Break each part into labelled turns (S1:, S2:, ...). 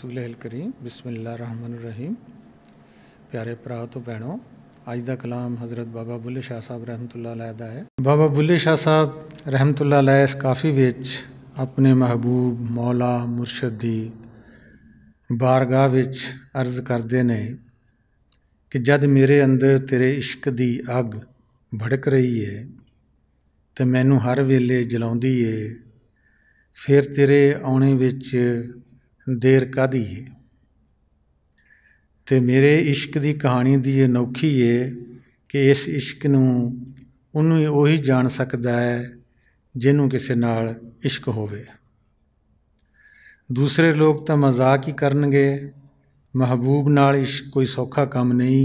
S1: रसूल करीम बिस्मिल्लाहिर्रहमानिर्रहीम। प्यारे भरा तो भैनों, अज का कलाम हज़रत बाबा बुल्ले शाह साहब रहमतुल्लाह अलैह दा है। बाबा बुल्ले शाह साहब रहमतुल्लाह अलैह इस काफ़ी विच अपने महबूब मौला मुर्शद दी बारगाह विच अर्ज़ करते ने कि जद मेरे अंदर तेरे इश्क दी अग भड़क रही है तो मैनू हर वेले जलाउंदी है, फिर तेरे आने विच देर कादी है। तो मेरे इश्क की कहानी दी अनोखी है कि इस इश्क नूं उन्होंने उही जान सकता है जिन्हों किसी नाल इश्क होवे। दूसरे लोग तो मजाक ही करनगे, महबूब नाल इश्क कोई सौखा काम नहीं।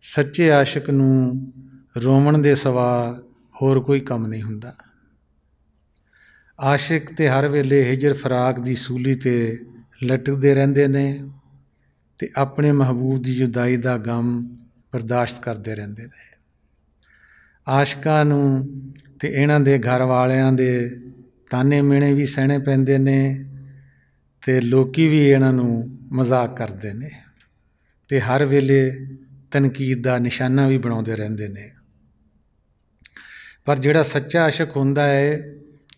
S1: सच्चे आशिक नूं रोवण दे सवा होर कोई काम नहीं हुंदा। आशिक ते हर वेले हिजर फराक दी सूली ते लटकदे रहिंदे ने ते अपने महबूब की जुदाई का गम बर्दाश्त करते रहते हैं। आशकां नूं ते इन्हां दे घर वालियां दे ताने मिहणे भी सहने पैंदे ने ते लोकी भी इन्हां नूं मजाक करते हैं ते हर वेले तनकीद का निशाना भी बनाते रहते हैं। पर जिहड़ा सच्चा आशिक हुंदा है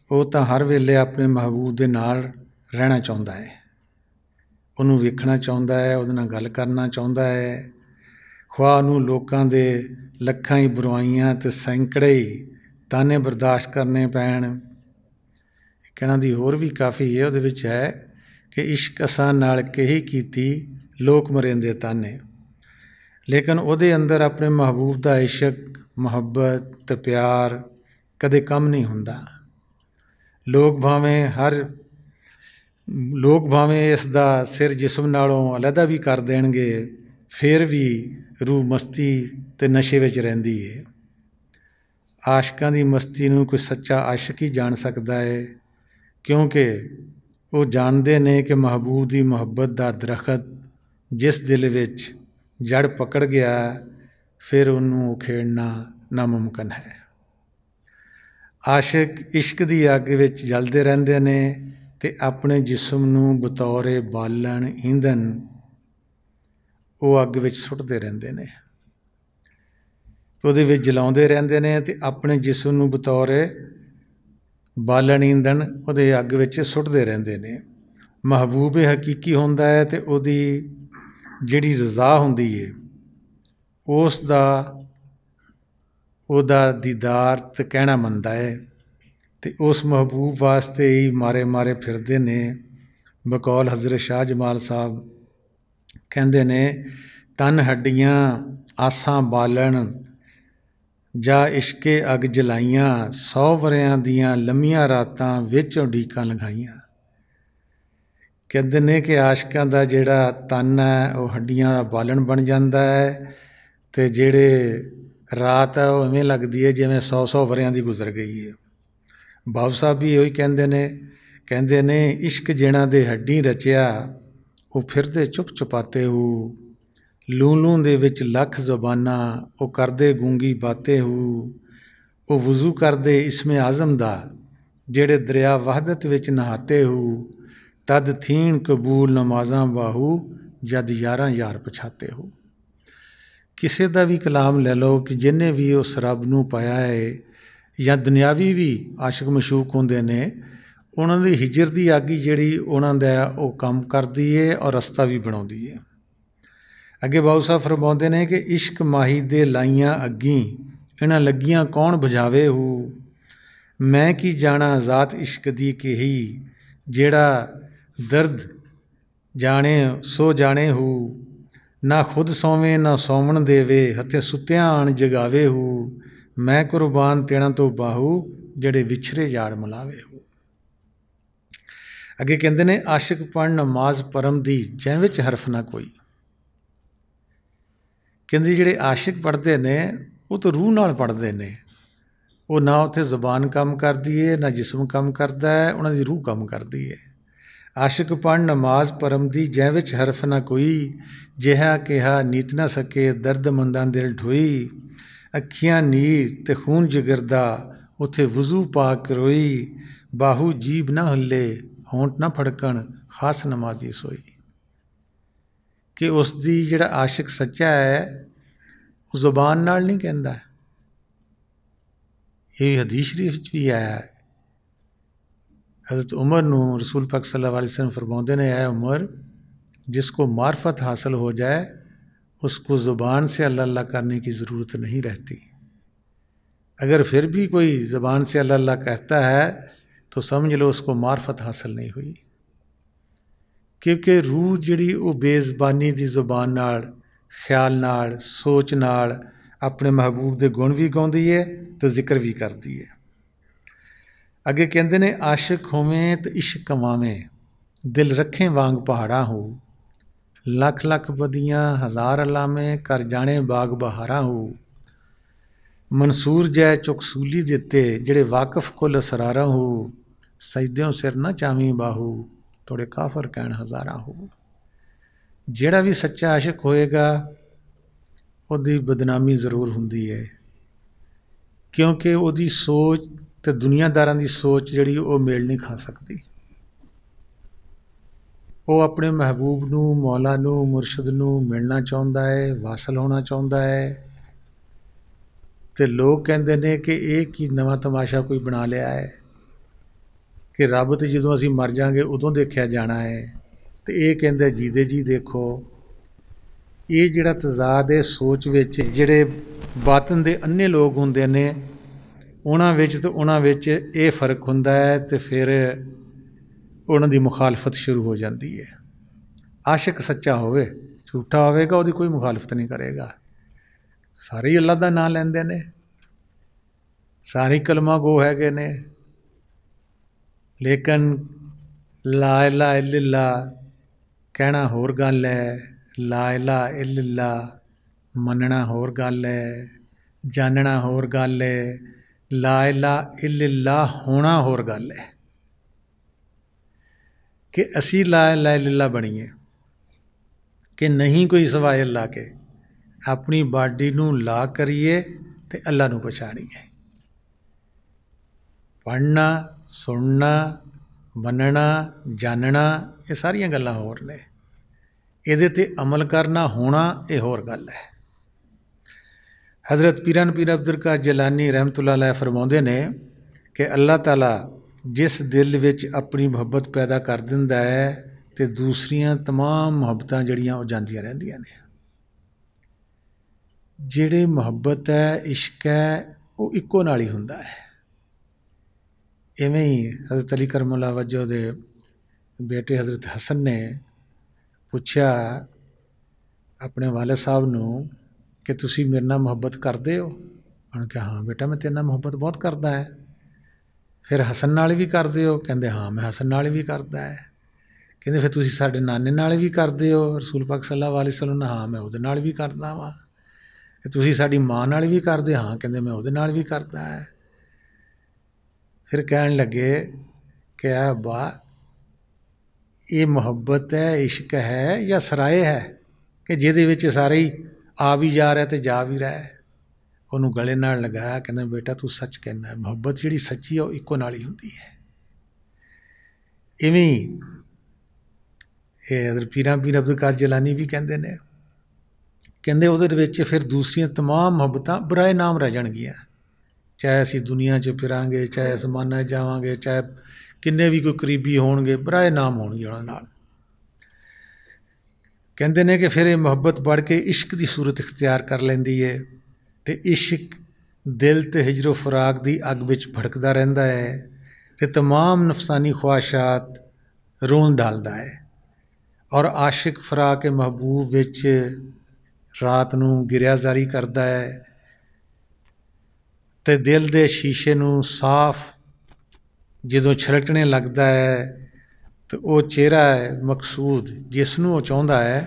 S1: वो तो हर वेले अपने महबूब दे नाल रहना चाहुंदा है, उन्होंने वेखना चाहुंदा है, उहदे नाल गल करना चाहुंदा है। ख्वाह नूं लोकां दे लखां ही बुराइयां ते सैकड़े ही ताने बर्दाश्त करने पैण। कहना दी होर भी काफ़ी है, उहदे विच है कि इश्क असां नाल कही कीती लोक मरेंदे ताने, लेकिन उहदे अंदर अपने महबूब दा इश्क मुहब्बत ते प्यार कदे कम नहीं हुंदा। लोग भावें इसदा सिर जिस्म नालों अलहदा भी कर देणगे, फिर भी रूह मस्ती ते नशे विच रहिंदी है। आशकां दी मस्ती नूं कोई सच्चा आशिक ही जान सकदा है, क्योंकि वो जानते ने कि महबूब दी मुहब्बत दा दरखत जिस दिल विच जड़ पकड़ गया फिर उन्होंने उखेड़ना नामुमकिन है। आशिक इश्क दी अग विच जलते रहंदे ने ते अपने जिस्म नूं बतौरे बालन ईंधन वो अग विच सुटदे रहंदे ने, उहदे विच जलाउंदे रहंदे ने ते अपने जिस्म नूं बतौरे बालन ईंधन उहदे अग विच सुटदे रहंदे ने। महबूब हकीकी हुंदा है ते उहदी जिहड़ी रज़ा हुंदी है उसदा उहदा दीदार ते कहना मनदा है ते उस महबूब वास्ते ही मारे मारे फिरदे ने। बकौल हज़रत शाह जमाल साहब कहंदे ने, तन हड्डियां आसां बालन जा इश्के अग जलाइयां, 100 वरियां दियां लम्मियां रातां विच उडीकां लगाइयां। कहते ने कि आशकां दा जिहड़ा तन है वह हड्डियां दा बालन बन जाता है ते जिहड़े रात है वह इवें लगती है जिवें 100 वरियां दी गुजर गई है। बाबा साहब भी यही कहते ने इश्क जिन्हां दे हड्डी रचिया वो फिरदे चुप चुपाते हो, लूं लूं दे विच लख ज़बानां वो करदे गूंगी बाते हो। वो वज़ू करदे इसमें आज़म दा जेड़े दरिया वहदत विच नहाते हो, तद थीन कबूल नमाज़ां बाहू जद यारां यार पछाते हो। किसी का भी कलाम ले लो कि जिन्हें भी उस रब नूं पाया है या दुनियावी भी आशिक मशूक होंदे ने, उन्हां दी हिजर दी अग जिहड़ी उन्हां दा वो काम करदी है और रस्ता भी बनाउंदी है। अगे बाबू साहब फरमाउंदे ने कि इश्क माही दे लाइयां अग्गी इन्हां लगियां कौन बुझावे हो। मैं की जाना ज़ात इश्क दी कही, जेड़ा दर्द जाने सो जाने हो। ना खुद सोवे ना सोवन देवे, हथे सुत्तियां आण जगावे हो। मैं कुर्बान तेना तो बाहू, जेड़े विछरे यार मिलावे हो। अगे कहते ने, आशिक पढ़ नमाज परम दी जै विच हरफ ना कोई। कहते जिहड़े आशिक पढ़ते ने वो तो रूह नाल पढ़ते ने, वो ना उत्थे जबान काम करती है ना जिस्म काम करता है, उन्हां दी रूह काम करती है। आशिक पढ़ नमाज परम दी जै विच हरफ ना कोई, जिहा किहा नीत ना सके दर्द मंदां दिल ढोई। अखियां नीर ते खून जिगर दा उत्थे वज़ू पा के रोई, बाहू जीब ना हल्ले होंठ ना फड़कण खास नमाजी सोई। कि उसकी जिहड़ा आशिक सच्चा है वो जुबान नाल नहीं कहता। ये हदीस शरीफ भी आया है। हज़रत उमर नूं रसूल पाक सल्लल्लाहु अलैहि वसल्लम फरमाते ने, है उमर, जिसको मार्फत हासिल हो जाए उसको ज़ुबान से अल्लाह अल्लाह करने की ज़रूरत नहीं रहती। अगर फिर भी कोई ज़बान से अल्लाह अल्लाह कहता है तो समझ लो उसको मार्फत हासिल नहीं हुई। क्योंकि रूह जिहड़ी वो बेज़बानी की ज़ुबान नाल, ख्याल नाल, सोच नाल अपने महबूब के गुण भी गाउंदी है तो जिक्र भी करती है। अगे कहते ने, आशिक होवें तो इश्क कमावें, दिल रखें वांग पहाड़ा हो, लख लख बदियाँ हज़ार अलामें, कर जाने बाग बहारा हो। मंसूर जै चुकसूली दिते, जिहड़े वाकफ कुल असरारा हो, सजद्यों सिर ना चावी बाहू, थोड़े काफर कहण हज़ारा हो। जिहड़ा भी सच्चा आशिक होएगा ਉਹਦੀ बदनामी जरूर ਹੁੰਦੀ है, क्योंकि ਉਹਦੀ सोच तो दुनियादारां दी सोच जिहड़ी ਉਹ मेल नहीं खा सकती। ਉਹ अपने महबूब नूं, मौला नूं, मुरशद नूं मिलना चाहुंदा है, वासल होना चाहुंदा है। तो लोग कहते हैं कि ये की नवा तमाशा कोई बना लिया है कि रब तो जदों असीं मर जांगे उदों देखा जाना है, तो ये कहते जीदे जी देखो। ये जिहड़ा तजाद है सोच विच, जिहड़े बातन दे अन्ने लोग हुंदे ने उन्हां विच ते उन्हां विच ये फर्क हुंदा है, तो फिर उन्हां दी मुखालफत शुरू हो जाती है। आशिक सच्चा होवे, झूठा होवेगा उसदी कोई मुखालफत नहीं करेगा। सारे ही अल्लाह दा नाम लैंदे ने, सारे कलमा गो हैगे ने, लेकिन ला इलाहा इल्लल्लाह कहना होर गल है, ला इलाहा इल्लल्लाह मनना होर गल है, जानना होर गल है, ला इलाहा इल्लल्लाह होना होर गल है। कि असी ला इलाहा इल्लल्लाह बनीए कि नहीं कोई सवाए अल्लाह के, अपनी बाडी नूं ला करिए ते अल्लाह नूं पछाणीए। पढ़ना, सुनना, मनना, जानना ये सारियां गल्लां होर ने, इहदे ते अमल करना होना ये होर गल है। हज़रत पीरान पीर अब्दुल कादिर जिलानी रहमतुल्लाह अलैह फरमाउंदे ने कि अल्लाह ताला जिस दिल विच अपनी मुहब्बत पैदा कर दिंदा है तो दूसरियां तमाम मुहब्बतां जड़ियां वो जांदियां रहिंदियां ने। जिहड़ी मुहब्बत है, इश्क है, वो इक्को नाल ही हुंदा है। इवें ही हज़रत अली करमुल्लाह वजह दे बेटे हज़रत हसन ने पूछा अपने वालिद साहब नूं कि तुसी मेरे नाल मुहब्बत करदे हो? उन्होंने कहा हाँ बेटा मैं तेरे नाल मुहब्बत बहुत करदा है। फिर हसन नाल भी करदे हो? कहंदे हाँ मैं हसन नाल भी करदा है। कहंदे फिर तुसी साडे नाने नाल भी करदे हो? रसूल पाक सल्लल्लाहु अलैहि वसल्लम ने हाँ मैं उहदे नाल भी करदा वां। तुसी साडी मां नाल भी करदे? हाँ कहंदे मैं उहदे नाल भी करदा है। फिर कहन लगे कि अब्बा ये मुहब्बत है, इश्क है या सराए है कि जिहदे विच सारे ही आ भी जा रहा तो जा भी रहा है? उन्होंने गले नाल लगाया, कहना बेटा तू सच कहना है, मुहब्बत जिहड़ी सच्ची है वो इक्को नाल ही हुंदी है। इवें ही हज़रत पीरां पीर अब्दुल कादिर जिलानी भी कहंदे ने, कहंदे उहदे विच फिर दूसरियां तमाम मुहब्बतां बराए नाम रह जाणगियां। चाहे असीं दुनिया च फिरांगे, चाहे आसमानां च जावांगे, चाहे किन्ने भी कोई करीबी होणगे, बराए नाम होणगे उहनां नाल। कहंदे ने कि फिर ये मुहब्बत बढ़ के इश्क की सूरत इख्तियार कर लैंदी है तो इश्क दिल ते हिजरो फराक की अग विच भड़कदा रहिंदा है तो तमाम नफसानी ख्वाहिशात रोन डालदा है और आशिक फराक के महबूब विच रात नूं गिरिया जारी करदा है तो दिल दे शीशे नूं साफ जदों छलकने लगता है तो वो चेहरा है मकसूद जिसनूं वो चाहुंदा है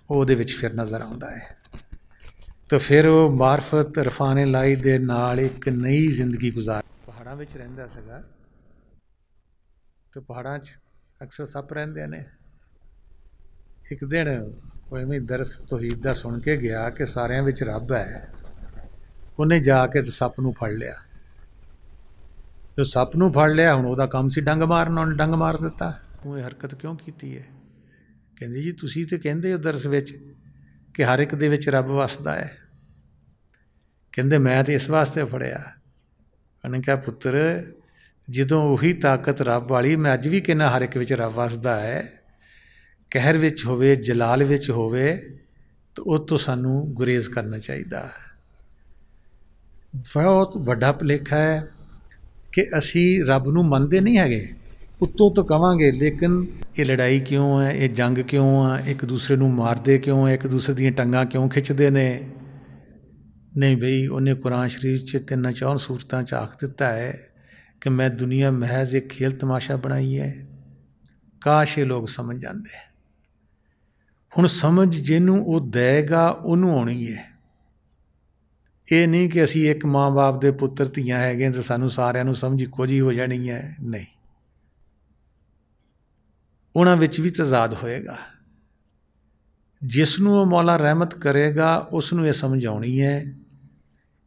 S1: वो उहदे विच फिर नज़र आउंदा है। तो फिर वो मार्फत रफाने लाई दे नाल एक नई जिंदगी गुजार। पहाड़ां विच रहिंदा सीगा तो पहाड़ां च अक्सर सप रहिंदे ने। एक दिन वो इवें दरस तौहीद दा सुन के गया कि सारियां विच रब है। उन्हें जाके तो सप नूं फड़ लिया। जो सप नूं फड़ लिया हुण उहदा काम सी डंग मारना, उन्हें डंग मार दिता। ਤੂੰ ਇਹ ਹਰਕਤ ਕਿਉਂ ਕੀਤੀ ਹੈ? ਕਹਿੰਦੇ ਜੀ ਤੁਸੀਂ ਤਾਂ ਕਹਿੰਦੇ ਹੋ ਦਰਸ ਵਿੱਚ ਕਿ ਹਰ ਇੱਕ ਦੇ ਵਿੱਚ ਰੱਬ ਵਸਦਾ ਹੈ। ਕਹਿੰਦੇ ਮੈਂ ਤਾਂ ਇਸ ਵਾਸਤੇ ਫੜਿਆ। ਉਹਨੇ ਕਿਹਾ ਪੁੱਤਰ ਜਦੋਂ ਉਹੀ ਤਾਕਤ ਰੱਬ ਵਾਲੀ, ਮੈਂ ਅੱਜ ਵੀ ਕਹਿੰਦਾ ਹਰ ਇੱਕ ਵਿੱਚ ਰੱਬ ਵਸਦਾ ਹੈ, ਕਹਿਰ ਵਿੱਚ ਹੋਵੇ, ਜਲਾਲ ਵਿੱਚ ਹੋਵੇ, ਤਾਂ ਉਹ ਤੋਂ ਸਾਨੂੰ ਗੁਰੇਜ਼ ਕਰਨਾ ਚਾਹੀਦਾ। ਬਹੁਤ ਵੱਡਾ ਭੁਲੇਖਾ ਹੈ ਕਿ ਅਸੀਂ ਰੱਬ ਨੂੰ ਮੰਨਦੇ ਨਹੀਂ ਹੈਗੇ, ਉੱਤੋਂ ਤੋਂ ਕਵਾਂਗੇ, ਲੇਕਿਨ ਇਹ ਲੜਾਈ ਕਿਉਂ ਹੈ, ਇਹ ਜੰਗ ਕਿਉਂ ਆ, ਇੱਕ ਦੂਸਰੇ ਨੂੰ ਮਾਰਦੇ ਕਿਉਂ ਹੈ, ਇੱਕ ਦੂਸਰੇ ਦੀਆਂ ਟੰਗਾਂ ਕਿਉਂ ਖਿੱਚਦੇ ਨੇ? ਨਹੀਂ ਬਈ, ਉਹਨੇ ਕੁਰਾਨ ਸ਼ਰੀਫ 'ਚ 3-4 ਸੂਰਤਾਂ 'ਚ ਆਖ ਦਿੱਤਾ ਹੈ ਕਿ ਮੈਂ ਦੁਨੀਆ ਮਹਿਜ਼ ਇੱਕ ਖੇਲ ਤਮਾਸ਼ਾ ਬਣਾਈ ਹੈ। ਕਾਸ਼ ਇਹ ਲੋਕ ਸਮਝ ਜਾਂਦੇ। ਹੁਣ ਸਮਝ ਜਿਹਨੂੰ ਉਹ ਦੇਗਾ ਉਹਨੂੰ ਆਉਣੀ ਹੈ। ਇਹ ਨਹੀਂ ਕਿ ਅਸੀਂ ਇੱਕ ਮਾਂ ਬਾਪ ਦੇ ਪੁੱਤਰ ਧੀਆਂ ਹੈਗੇ ਤਾਂ ਸਾਨੂੰ ਸਾਰਿਆਂ ਨੂੰ ਸਮਝ ਇੱਕੋ ਜਿਹੀ ਹੋ ਜਾਣੀ ਹੈ। ਨਹੀਂ, ਉਹਨਾਂ ਵਿੱਚ ਵੀ ਤਜ਼ਾਦ ਹੋਏਗਾ। ਜਿਸ ਨੂੰ ਉਹ ਮੌਲਾ ਰਹਿਮਤ ਕਰੇਗਾ ਉਸ ਨੂੰ ਇਹ ਸਮਝ ਆਉਣੀ ਹੈ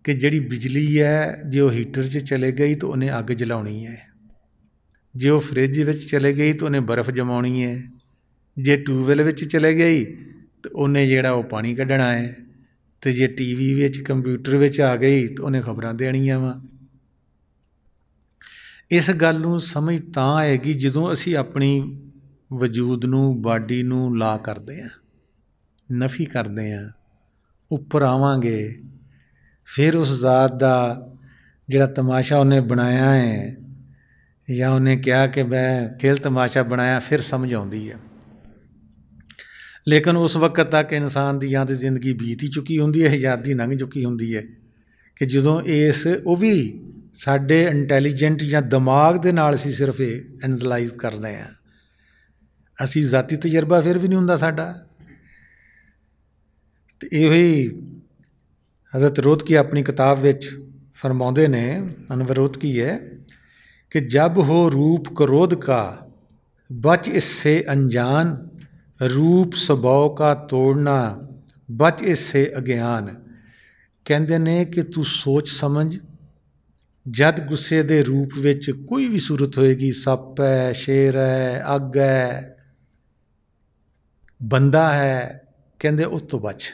S1: ਕਿ ਜਿਹੜੀ ਬਿਜਲੀ ਹੈ, ਜੇ ਉਹ ਹੀਟਰ 'ਚ ਚਲੇ ਗਈ ਤਾਂ ਉਹਨੇ ਅੱਗ ਜਲਾਉਣੀ ਹੈ, ਜੇ ਉਹ ਫਰਿੱਜ ਵਿੱਚ ਚਲੇ ਗਈ ਤਾਂ ਉਹਨੇ ਬਰਫ਼ ਜਮਾਉਣੀ ਹੈ, ਜੇ ਟਿਊਬਵੈੱਲ ਵਿੱਚ ਚਲੇ ਗਈ ਤਾਂ ਉਹਨੇ ਜਿਹੜਾ ਉਹ ਪਾਣੀ ਕੱਢਣਾ ਹੈ, ਅਤੇ ਜੇ TV ਵਿੱਚ, ਕੰਪਿਊਟਰ ਵਿੱਚ ਆ ਗਈ ਤਾਂ ਉਹਨੇ ਖਬਰਾਂ ਦੇਣੀਆਂ ਵਾ। ਇਸ ਗੱਲ ਨੂੰ ਸਮਝ ਤਾਂ ਆਏਗੀ ਜਦੋਂ ਅਸੀਂ ਆਪਣੀ ਵਜੂਦ ਨੂੰ, ਬਾਡੀ ਨੂੰ ਲਾ ਕਰਦੇ ਹਾਂ, ਨਫੀ ਕਰਦੇ ਹਾਂ, ਉੱਪਰ ਆਵਾਂਗੇ, ਫਿਰ ਉਸ ਜ਼ਾਤ ਦਾ ਜਿਹੜਾ ਤਮਾਸ਼ਾ ਉਹਨੇ ਬਣਾਇਆ ਹੈ ਜਾਂ ਉਹਨੇ ਕਿਹਾ ਕਿ ਮੈਂ ਖੇਲ ਤਮਾਸ਼ਾ ਬਣਾਇਆ, ਫਿਰ ਸਮਝ ਆਉਂਦੀ ਹੈ। ਲੇਕਿਨ ਉਸ ਵਕਤ ਤੱਕ ਇਨਸਾਨ ਦੀ ਜਾਂ ਤਾਂ ਜ਼ਿੰਦਗੀ ਬੀਤ ਹੀ ਚੁੱਕੀ ਹੁੰਦੀ ਹੈ, ਆਜ਼ਾਦੀ ਲੰਘ ਚੁੱਕੀ ਹੁੰਦੀ ਹੈ ਕਿ ਜਦੋਂ ਉਹ ਵੀ ਸਾਡੇ ਇੰਟੈਲੀਜੈਂਟ ਜਾਂ ਦਿਮਾਗ ਦੇ ਨਾਲ ਅਸੀਂ ਸਿਰਫ ਇਹ ਐਨਲਾਈਜ਼ ਕਰਦੇ ਹਾਂ, ਅਸੀਂ ਜ਼ਾਤੀ ਤਜਰਬਾ ਫਿਰ ਵੀ ਨਹੀਂ ਹੁੰਦਾ ਸਾਡਾ। ਅਤੇ ਇਹੋ ਹੀ ਹਜ਼ਰਤ ਰੋਤਕੀ ਆਪਣੀ ਕਿਤਾਬ ਵਿੱਚ ਫਰਮਾਉਂਦੇ ਨੇ, ਅਨਵਰ ਰੋਤਕੀ ਹੈ ਕਿ ਜਬ ਹੋ ਰੂਪ ਕ੍ਰੋਧ ਕਾ ਬਚ ਇਸਸੇ ਅਣਜਾਨ, ਰੂਪ ਸੁਭਾਅ ਕਾ ਤੋੜਨਾ ਬਚ ਇਸਸੇ ਅਗਿਆਨ। ਕਹਿੰਦੇ ਨੇ ਕਿ ਤੂੰ ਸੋਚ ਸਮਝ, ਜਦ ਗੁੱਸੇ ਦੇ ਰੂਪ ਵਿੱਚ ਕੋਈ ਵੀ ਸੂਰਤ ਹੋਏਗੀ, ਸੱਪ ਹੈ, ਸ਼ੇਰ ਹੈ, ਅੱਗ ਹੈ, ਬੰਦਾ ਹੈ, ਕਹਿੰਦੇ ਉਸ ਤੋਂ ਬਚ।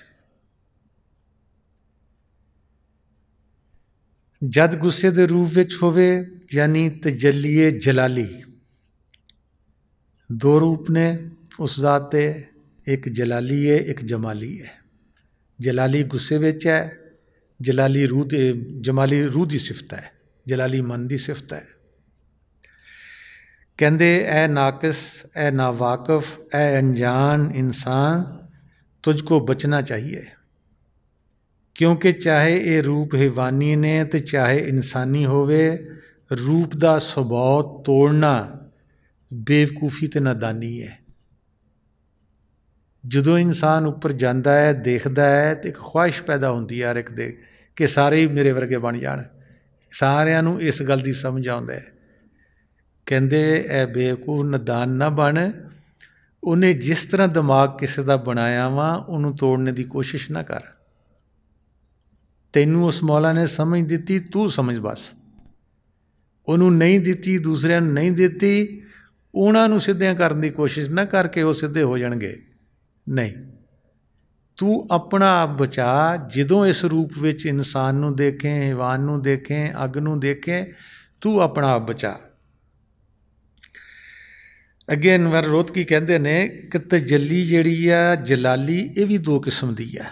S1: ਜਦ ਗੁੱਸੇ ਦੇ ਰੂਪ ਵਿੱਚ ਹੋਵੇ, ਯਾਨੀ ਤਜੱਲੀਏ ਜਲਾਲੀ, ਦੋ ਰੂਪ ਨੇ ਉਸ ਜ਼ਾਤ ਦੇ, ਇੱਕ ਜਲਾਲੀ ਹੈ, ਇੱਕ ਜਮਾਲੀ ਹੈ। ਜਲਾਲੀ ਗੁੱਸੇ ਵਿੱਚ ਹੈ, ਜਮਾਲੀ ਰੂਹ ਦੀ ਸਿਫਤ ਹੈ, ਜਲਾਲੀ ਮਨ ਦੀ ਸਿਫਤ ਹੈ। ਕਹਿੰਦੇ ਐ ਨਾਕਿਸ, ਐ ਨਾਵਾਕਿਫ, ਐ ਅਣਜਾਨ ਇਨਸਾਨ, ਤੁਝ ਕੋ ਬਚਣਾ ਚਾਹੀਏ, ਕਿਉਂਕਿ ਚਾਹੇ ਇਹ ਰੂਪ ਹੈਵਾਨੀ ਨੇ ਅਤੇ ਚਾਹੇ ਇਨਸਾਨੀ ਹੋਵੇ, ਰੂਪ ਦਾ ਸੁਭਾਅ ਤੋੜਨਾ ਬੇਵਕੂਫੀ ਅਤੇ ਨਾਦਾਨੀ ਹੈ। ਜਦੋਂ ਇਨਸਾਨ ਉੱਪਰ ਜਾਂਦਾ ਹੈ, ਦੇਖਦਾ ਹੈ, ਤਾਂ ਇੱਕ ਖਵਾਹਿਸ਼ ਪੈਦਾ ਹੁੰਦੀ ਹੈ ਹਰ ਇੱਕ ਦੇ ਕਿ ਸਾਰੇ ਹੀ ਮੇਰੇ ਵਰਗੇ ਬਣ ਜਾਣ। ਸਾਰਿਆਂ ਨੂੰ ਇਸ ਗੱਲ ਦੀ ਸਮਝ ਆਉਂਦਾ ਹੈ। ਕਹਿੰਦੇ ਇਹ ਬੇਵਕੂਫ ਨਾਦਾਨ ਨਾ ਬਣ, ਉਹਨੇ ਜਿਸ ਤਰ੍ਹਾਂ ਦਿਮਾਗ ਕਿਸੇ ਦਾ ਬਣਾਇਆ ਵਾ ਉਹਨੂੰ ਤੋੜਨੇ ਦੀ ਕੋਸ਼ਿਸ਼ ਨਾ ਕਰ। ਤੈਨੂੰ ਉਸ ਮੌਲਾ ਨੇ ਸਮਝ ਦਿੱਤੀ, ਤੂੰ ਸਮਝ ਬਸ। ਉਹਨੂੰ ਨਹੀਂ ਦਿੱਤੀ, ਦੂਸਰਿਆਂ ਨੂੰ ਨਹੀਂ ਦਿੱਤੀ, ਉਹਨਾਂ ਨੂੰ ਸਿੱਧਿਆਂ ਕਰਨ ਦੀ ਕੋਸ਼ਿਸ਼ ਨਾ ਕਰਕੇ ਉਹ ਸਿੱਧੇ ਹੋ ਜਾਣਗੇ। ਨਹੀਂ, ਤੂੰ ਆਪਣਾ ਆਪ ਬਚਾ। ਜਦੋਂ ਇਸ ਰੂਪ ਵਿੱਚ ਇਨਸਾਨ ਨੂੰ ਦੇਖੇ, ਹੈਵਾਨ ਨੂੰ ਦੇਖੇ, ਅੱਗ ਨੂੰ ਦੇਖੇ, ਤੂੰ ਆਪਣਾ ਆਪ ਬਚਾ। ਅੱਗੇ ਅਨਵਰ ਰੋਤਕੀ ਕਹਿੰਦੇ ਨੇ ਕਿ ਤਜੱਲੀ ਜਿਹੜੀ ਆ ਜਲਾਲੀ, ਇਹ ਵੀ ਦੋ ਕਿਸਮ ਦੀ ਆ।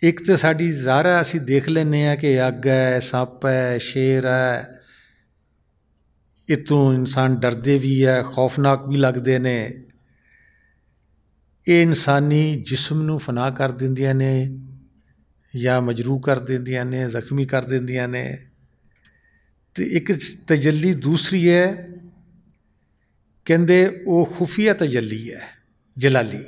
S1: ਇੱਕ ਤਾਂ ਸਾਡੀ ਜ਼ਾਹਰਾ ਅਸੀਂ ਦੇਖ ਲੈਂਦੇ ਹਾਂ ਕਿ ਅੱਗ ਹੈ, ਸੱਪ ਹੈ, ਸ਼ੇਰ ਹੈ, ਇਹ ਤੋਂ ਇਨਸਾਨ ਡਰਦੇ ਵੀ ਹੈ, ਖੌਫਨਾਕ ਵੀ ਲੱਗਦੇ ਨੇ। ਇਹ ਇਨਸਾਨੀ ਜਿਸਮ ਨੂੰ ਫਨਾਹ ਕਰ ਦਿੰਦੀਆਂ ਨੇ ਜਾਂ ਮਜਰੂਹ ਕਰ ਦਿੰਦੀਆਂ ਨੇ, ਜ਼ਖਮੀ ਕਰ ਦਿੰਦੀਆਂ ਨੇ। ਅਤੇ ਇੱਕ ਤਜੱਲੀ ਦੂਸਰੀ ਹੈ, ਕਹਿੰਦੇ ਉਹ ਖੁਫੀਆ ਤਜੱਲੀ ਹੈ, ਜਲਾਲੀ।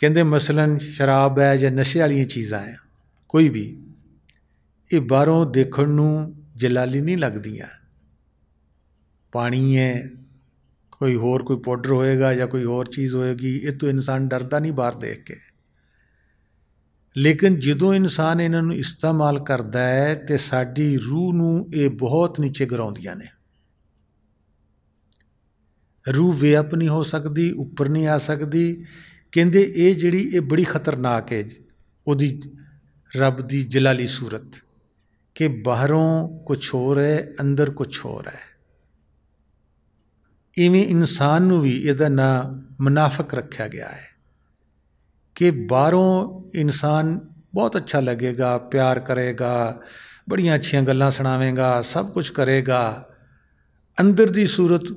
S1: ਕਹਿੰਦੇ ਮਸਲਨ ਸ਼ਰਾਬ ਹੈ ਜਾਂ ਨਸ਼ੇ ਵਾਲੀਆਂ ਚੀਜ਼ਾਂ ਹੈ, ਕੋਈ ਵੀ, ਇਹ ਬਾਹਰੋਂ ਦੇਖਣ ਨੂੰ ਜਲਾਲੀ ਨਹੀਂ ਲੱਗਦੀਆਂ। ਪਾਣੀ ਹੈ, ਕੋਈ ਹੋਰ ਕੋਈ ਪਾਊਡਰ ਹੋਏਗਾ ਜਾਂ ਕੋਈ ਹੋਰ ਚੀਜ਼ ਹੋਏਗੀ, ਇਹ ਤੋਂ ਇਨਸਾਨ ਡਰਦਾ ਨਹੀਂ ਬਾਹਰ ਦੇਖ ਕੇ। ਲੇਕਿਨ ਜਦੋਂ ਇਨਸਾਨ ਇਹਨਾਂ ਨੂੰ ਇਸਤੇਮਾਲ ਕਰਦਾ ਹੈ ਤਾਂ ਸਾਡੀ ਰੂਹ ਨੂੰ ਇਹ ਬਹੁਤ ਨੀਚੇ ਗਿਰਾਉਂਦੀਆਂ ਨੇ। रूह वेअप नहीं हो सकती, उपर नहीं आ सकती। कहते ये जिहड़ी ये बड़ी खतरनाक है उहदी रब दी जलाली सूरत, कि बाहरों कुछ होर है अंदर कुछ होर है। इवें इंसान नूं भी इहदा नाम मुनाफिक रखा गया है कि बाहरों इंसान बहुत अच्छा लगेगा, प्यार करेगा, बड़ियां अच्छियां गल्लां सुणावेगा, सब कुछ करेगा, अंदर दी सूरत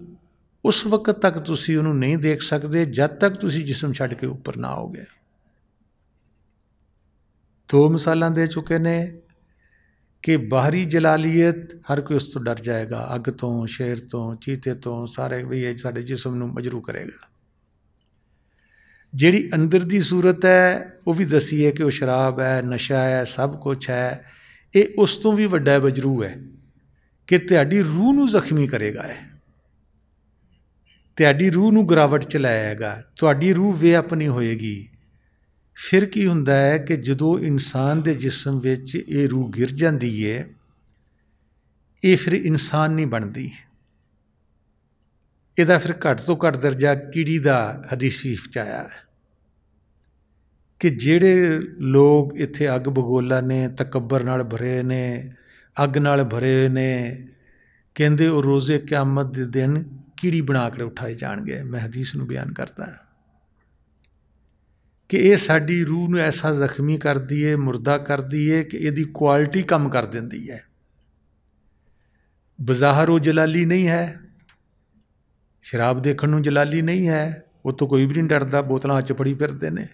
S1: उस वक्त तक तुसी उहनूं नहीं देख सकते जब तक तुसी जिस्म छड्ड के उपर ना आओगे। दो मिसालां दे चुके ने कि बाहरी जलालीयत हर कोई उस तो डर जाएगा, अग तो, शेर तो, चीते तो, सारे भी ये साडे जिस्म नूं मजरू करेगा। जिहड़ी अंदर दी सूरत है वह भी दसी है कि वह शराब है, नशा है, सब कुछ है। ये उस तो भी वड्डा बजरू है कि तुहाडी रूह नूं जख्मी करेगा, है तुहाडी रूह नूं गिरावट च लाएगा, तुहाडी रूह वेअप नहीं होएगी। फिर की हुंदा है कि जदों इंसान दे जिस्म विच ये रूह गिर जाती है, ये फिर इंसान नहीं बनती। इहदा फिर घट तो घट दर्जा कीड़ी दा हदीस शरीफ च आया है कि जिहड़े लोग इत्थे अग बगोला ने, तकब्बर नाल भरे ने, अग नाल भरे ने, कहंदे वो रोज़े क़यामत दे दिन कीड़ी बना के उठाए जाणगे। मैं हदीस नूं बयान करदा कि ये साडी रूह नूं ऐसा जख्मी करदी है, मुर्दा करदी है कि इहदी क्वालिटी कम कर दिंदी है। बज़ाहर वो जलाली नहीं है, शराब देखण नूं जलाली नहीं है, वो तो कोई भी नहीं डरदा, बोतलां च फड़ी फिरदे ने।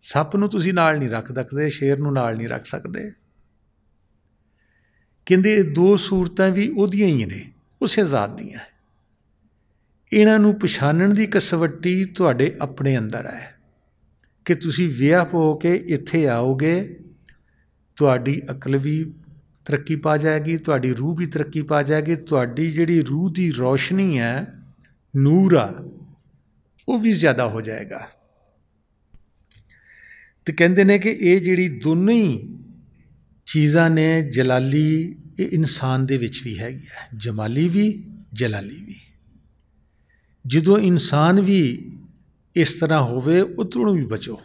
S1: सप नूं तुसीं नाल नहीं रख सकदे, शेर नूं नाल नहीं रख सकदे। कहंदे दो सूरतां भी उहदियां ही ने, उसे ज़ात दियां। इन्हां नूं पछाणन दी कसवट्टी तुहाडे अपने अंदर है कि तुसीं वेअप हो के इत्थे आओगे, तुहाडी अकल भी तरक्की पा जाएगी, तुहाडी रूह भी तरक्की पा जाएगी, तुहाडी जिहड़ी रूह दी रोशनी है, नूर आ, वो भी ज़्यादा हो जाएगा। तो कहते हैं कि ये जिहड़ी दोनों ही चीज़ां ने जलाली, ये इंसान दे विच भी हैगी है, जमाली भी जलाली भी। जदों इंसान भी इस तरह होवे, उधरों भी बचो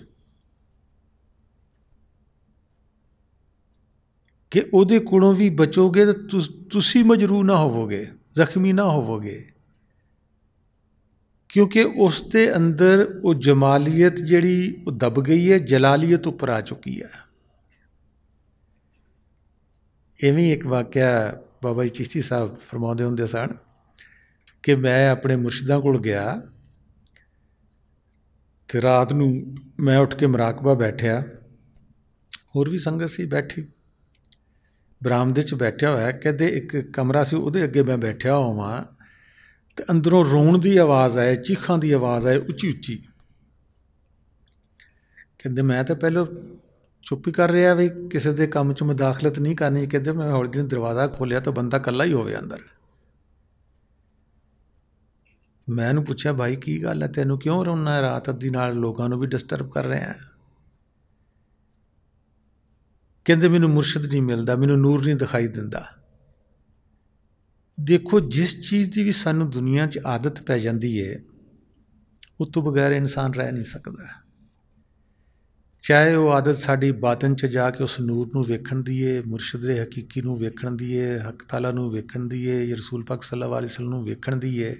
S1: कि उहदे कोलों भी बचोगे तो तुसी मजरू ना होवोगे, जख्मी ना होवोगे, क्योंकि उसके अंदर वो जमालीयत जिहड़ी वो दब गई है, जलालीयत उपर आ चुकी है। इवें एक वाक़या बाबा जी चिश्ती साहब फरमाउंदे हुंदे सन कि मैं अपने मुर्शिदां कोल गया तो रात नूं मैं उठ के मुराकबा बैठिया, होर भी संगत सी बैठी, बरामदे च बैठिया होया। कहते एक कमरा सी, उहदे अगे मैं बैठिया होवां तो अंदरों रोण की आवाज़ आए, चीखां की आवाज़ आए उच्ची उच्ची। कहते मैं तो पहले चुप ही कर रहा भी, किसी के काम च मुदाखलत नहीं करनी। कहते मैं हौली दिन दरवाज़ा खोलिया तो बंदा कल्ला ही होवे अंदर। मैं उन्होंने पूछा भाई की गल है, तेनों क्यों रोना है, रात अद्धी नाल लोगों भी डिस्टर्ब कर रहे हैं। कहते मैनू मुर्शद नहीं मिलता, मैनू नूर नहीं दिखाई दिंदा। देखो जिस चीज़ की भी सानू दुनिया च आदत पै जाती है, उस तो बगैर इंसान रह नहीं सकता। चाहे वो आदत साड़ी बातन च जाके उस नूर नूं वेखण दी है, मुर्शद दे हकीकी नूं वेखण दी है, हक ताला नूं वेखण दी है, या रसूल पाक सल्लल्लाहु अलैहि वसल्लम नूं वेखण दी है,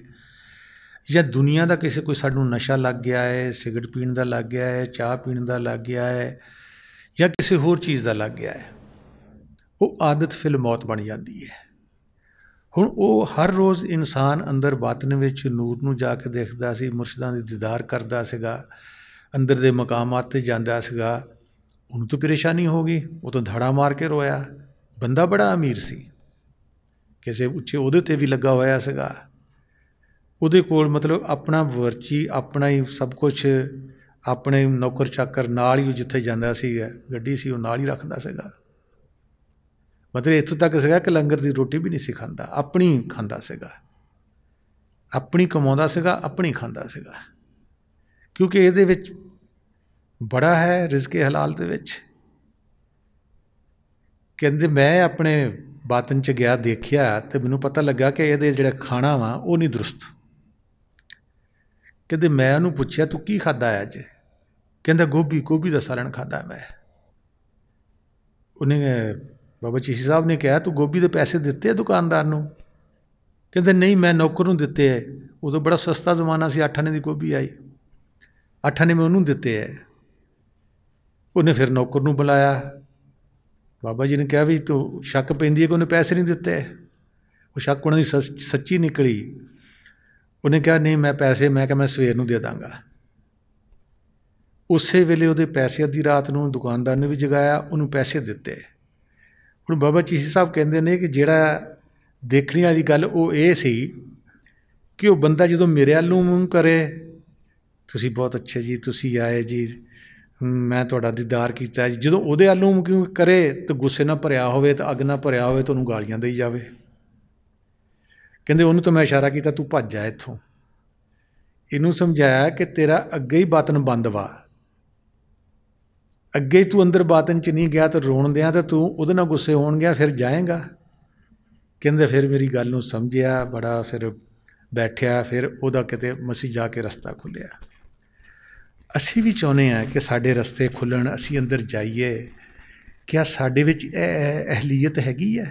S1: या दुनिया का किसी कोई सानू नशा लग गया है, सिगरट पीण का लग गया है, चाह पीण का लग गया है, या किसी होर चीज़ का लग गया है, वो आदत फिल मौत बन जाती है। हुण वो हर रोज़ इंसान अंदर बातन विच नूर नूं जाके देखदा सी, मुर्शदां दी दीदार करदा सीगा, अंदर दे मकामात ते जांदा सीगा। उन्हें तो परेशानी हो गई, वो तो धड़ा मार के रोया। बंदा बड़ा अमीर सी, किसी उच्चे उहदे ते भी लगा होया सीगा, उहदे कोल मतलब अपना वर्ची, अपना ही सब कुछ, अपने नौकर चाकर नाल ही जिथे जांदा सीगा, गड्डी सी वो नाल ही रखदा सीगा। मतलब इत्थों तक सीगा कि लंगर की रोटी भी नहीं सी खांदा, अपनी खांदा सीगा, अपनी कमाउंदा सीगा, अपनी खांदा सीगा, क्योंकि इहदे विच बड़ा है रिज़्क़े हलाल दे विच। कहंदे मैं अपने बातन च गया, देखिया तो मैनूं पता लगा कि इहदे जिहड़ा खाना वा वो नहीं दुरुस्त। कहते मैं उन्होंने पूछया तू की खादा है अज? कहता गोभी गोभी का सालन खादा मैं। उन्हें बाबा चीसी साहब ने कहा तू गोभी के पैसे दिते है दुकानदार नूं? कहते नहीं मैं नौकर नूं दिते है। उदों बड़ा सस्ता जमाना सी, 8 आने की गोभी आई, 8 आने मैं उन्होंने दिते है। उन्हें फिर नौकर नूं बुलाया। बाबा जी ने कहा भी तू शक पैंदी है कि उन्हें पैसे नहीं दिते। वो शक उन्होंने सच्ची निकली। उन्हें कहा नहीं मैं पैसे, मैं कहा मैं सवेर नूं दे दांगा। उसे वेले वो पैसे अद्धी रात नूं दुकानदार ने भी जगाया, उन्होंने पैसे दिते। हुण बाबा चीसी साहब कहते हैं कि जिहड़ा देखने वाली गल वो ये सी कि वो बंदा जो मेरे वाल नूं मूँह करे, तुसी बहुत अच्छे जी, तुसी आए जी, मैं तुहाडा दीदार कीता जी, जो उहदे वाल नूं क्यों करे तो गुस्से ना भरिया होवे, तो अग ना भरिया होवे, तो उहनूं गालियां देई जावे। कहंदे उहनूं तो मैं इशारा कीता तू भज जा इत्थों। इहनूं समझाया कि तेरा अगे ही बातन बंद वा, अगे तू अंदर बातन च नहीं गया तो रोन दिया तो तू उहदे नाल गुस्से होण गया, फिर जाएगा। कहंदे फिर मेरी गल नूं समझिया, बड़ा फिर बैठिया, फिर उहदा किते मसीह जाके रस्ता खुलिया। असीं भी चाहुंदे हां कि साडे रस्ते खुलण, असीं अंदर जाइए। क्या साडे विच अहलीयत हैगी है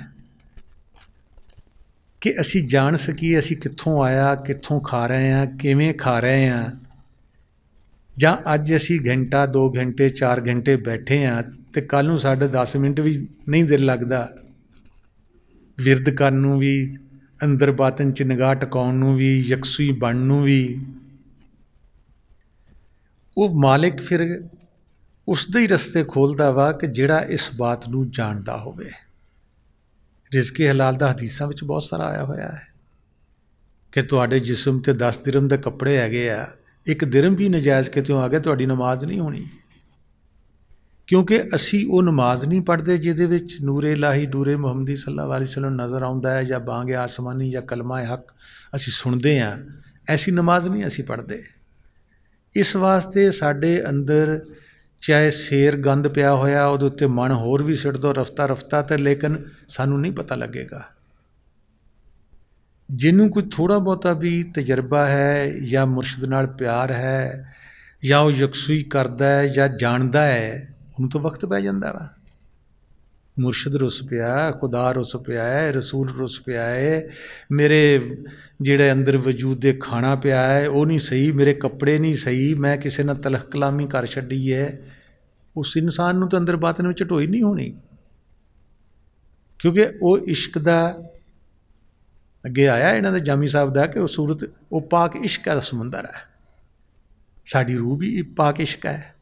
S1: कि असीं जान सकीए असीं कित्थों आया, कित्थों खा रहे हैं, किवें खा रहे हैं, जां अज असीं घंटा 2 घंटे 4 घंटे बैठे हैं तो कल नूं साडे 10 मिनट भी नहीं दिल लगदा विरद करन नूं भी, अंदर बातन च निगाह टकाउण नूं भी, यकसुई बनन नूं भी। वो मालिक फिर उसदे ही रस्ते खोलदा वा कि जिहड़ा इस बात नूं जाणदा होवे। रिज़्क़े हलाल दा हदीसां विच बहुत सारा आया होया है कि तुहाडे जिस्म ते 10 दिरहम दे कपड़े हैगे आ, 1 दिरहम भी नजायज़ कितों आ गया तुहाडी नमाज नहीं होनी, क्योंकि असी वो नमाज नहीं पढ़ते जिहदे विच नूरे इलाही नूरे मुहम्मदी सल्लल्लाहु अलैहि वसल्लम नज़र आउंदा है, या बांगे आसमानी या कलमा हक असी सुनते हैं, ऐसी नमाज नहीं असी पढ़ते। इस वास्ते साडे अंदर चाहे शेर गंद पिया होया उहदे उत्ते मन होर भी सिट दो रफ्ता रफ्ता ते, लेकिन सानू नहीं पता लगेगा। जिन्हों कोई थोड़ा बहुता भी तजर्बा है, या मुर्शद नाल प्यार है, या वो यकसुई करदा है या जानदा है, उन्होंने तो वक्त पै जांदा वा। मुर्शद रुस पिया, खुदा रुस पिया है, रसूल रुस पिया है, मेरे जिहड़े अंदर वजूद दे खाना पिया है वो नहीं सही, मेरे कपड़े नहीं सही, मैं किसी नाल तलख कलामी कर छड्डी है, उस इंसान नूं तो अंदर बातन विच ढोई नहीं होनी, क्योंकि वो इश्क दा अगे आया इन्हां दे जामी साहब दा कि वो सूरत वो पाक इश्क दा समुंदर है, साडी रूह भी पाक इश्क है।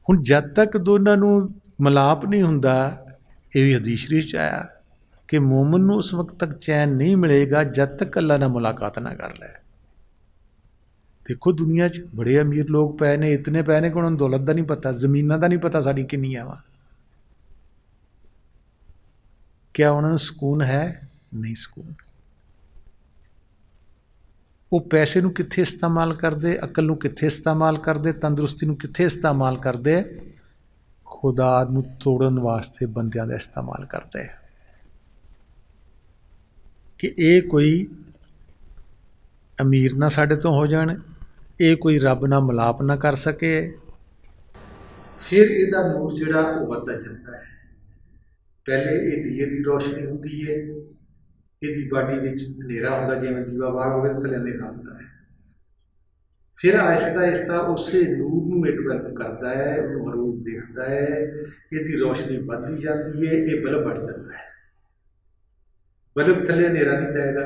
S1: हुण जद तक दोनों नूं मिलाप नहीं हुंदा, ये भी हदीस शरीफ च आया कि मोमन नूं उस वक्त तक चैन नहीं मिलेगा जब तक अल्लाह नाल मुलाकात ना कर लै। देखो दुनिया च बड़े अमीर लोग पए ने, इतने पए ने कि उन्होंने दौलत का नहीं पता, जमीनां का नहीं पता साडी किन्नियां वा। क्या उन्होंने सुकून है? नहीं सुकून। वो पैसे नूं कित्थे इस्तेमाल करदे, अकल नूं कित्थे इस्तेमाल करदे, तंदुरुस्ती नूं कित्थे इस्तेमाल करदे? खुदा नूं तोड़न वास्ते बंदियां दा इस्तेमाल करदे कि ये कोई अमीर ना साडे तो हो जाण, ये कोई रब ना मिलाप ना कर सके, फिर इहदा नूर जिहड़ा वो वधदा जांदा है। पहले ये दीए की रोशनी हुंदी है, ਇਹਦੀ ਬਾਡੀ ਵਿੱਚ ਹਨੇਰਾ ਹੁੰਦਾ, ਜਿਵੇਂ ਦੀਵਾ ਬਾਲ ਹੋਵੇ ਤਾਂ ਥੱਲੇ ਹਨੇਰਾ ਹੁੰਦਾ ਹੈ। ਫਿਰ ਆਹਿਸਤਾ ਆਹਿਸਤਾ ਉਸੇ ਨੂਰ ਨੂੰ ਇਹ ਡਿਵੈਲਪ ਕਰਦਾ ਹੈ, ਉਹਨੂੰ ਮਰੂਬ ਦੇਖਦਾ ਹੈ, ਇਹਦੀ ਰੋਸ਼ਨੀ ਵੱਧਦੀ ਜਾਂਦੀ ਹੈ, ਇਹ ਬਲਬ ਬਣ ਜਾਂਦਾ ਹੈ। ਬਲਬ ਥੱਲੇ ਹਨੇਰਾ ਨਹੀਂ ਜਾਏਗਾ,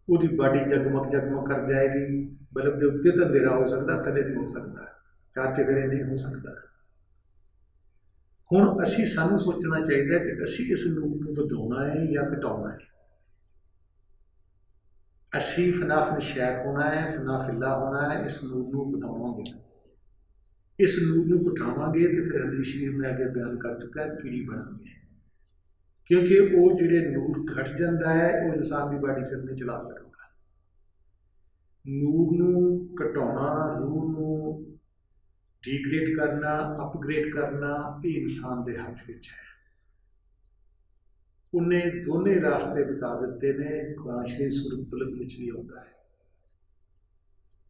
S1: ਉਹਦੀ ਬਾਡੀ ਜਗਮਗ ਜਗਮਗ ਕਰ ਜਾਏਗੀ। ਬਲਬ ਦੇ ਉੱਤੇ ਤਾਂ ਹਨੇਰਾ ਹੋ ਸਕਦਾ, ਥੱਲੇ ਨਹੀਂ ਹੋ ਸਕਦਾ, ਚਾਚੇ ਫਿਰੇ ਨਹੀਂ ਹੋ ਸਕਦਾ। ਹੁਣ ਅਸੀਂ ਸਾਨੂੰ ਸੋਚਣਾ ਚਾਹੀਦਾ ਕਿ ਅਸੀਂ ਇਸ ਨੂਰ ਨੂੰ ਵਧਾਉਣਾ ਹੈ ਜਾਂ ਘਟਾਉਣਾ ਹੈ। असी फना फिल शैख होना है, फना फिल्ला होना है, इस नूर को घटावांगे, इस नूर को घटावांगे तो फिर हदीस शरीफ में आगे बयान कर चुका है कीड़ी बनांगे, क्योंकि वो जिहड़े नूर घट जाता है वो इंसान की बाडी फिर नहीं चला सकता। नूर नूं घटाउणा, रूह नूं डिग्रेड करना, अपग्रेड करना, ये इंसान के हथ विच है। उन्हें दोने रास्ते बता दिते ने, कुरान शरीफ सूरत बुलद विच भी आउंदा है।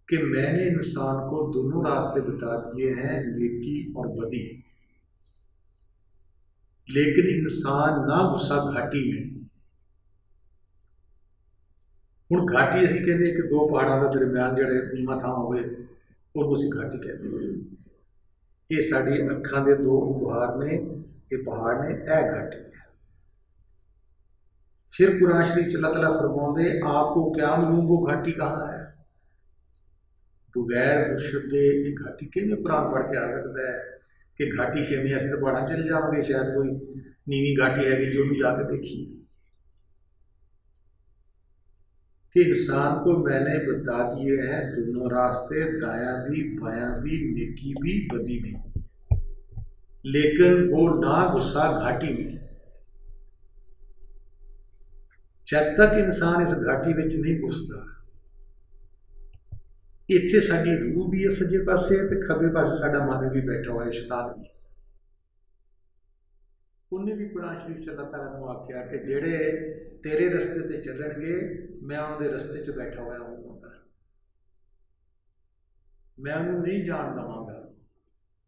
S1: कि मैंने इंसान को दोनों रास्ते बता दिए हैं, नेकी और बदी, लेकिन इंसान ना घुसा घाटी में। हुण घाटी असीं कहंदे कि दो पहाड़ां दे दरम्यान जिहड़े नीवां थां होवे उहनूं असीं घाटी कहंदे हां। ये साडी अखां दे दो उभार ने, ये पहाड़ ने, यह घाटी है। फिर कुरान शरीफ च अल्लाह तआला फरमाउंदे आपको क्या मालूम वो घाटी कहाँ है। बगैर मुर्शद दे ये घाटी किवें कुरान पढ़ के आ सकता है कि घाटी किवें, असीं तो पहाड़ां चले जावांगे, शायद कोई नीवीं घाटी हैगी जो भी जाके देखिए। कि इंसान को मैंने बता दिए हैं दोनों रास्ते, दायां भी बायां भी, नेकी भी बदी भी, लेकिन वो ना घुसा घाटी में। जब तक इंसान इस घाटी में नहीं घुसता, इत्थे साडी रूह भी है सज्जे पासे ते खब्बे पासे साडा मन भी बैठा हुआ है, शैतान भी। उन्हें भी कुरान शरीफ च अल्लाह तआला ने आख्या कि जेड़े तेरे रस्ते ते चलणगे मैं उन्होंने रस्ते च बैठा हुआ होऊंगा, मैं उन्होंने नहीं जान देवांगा।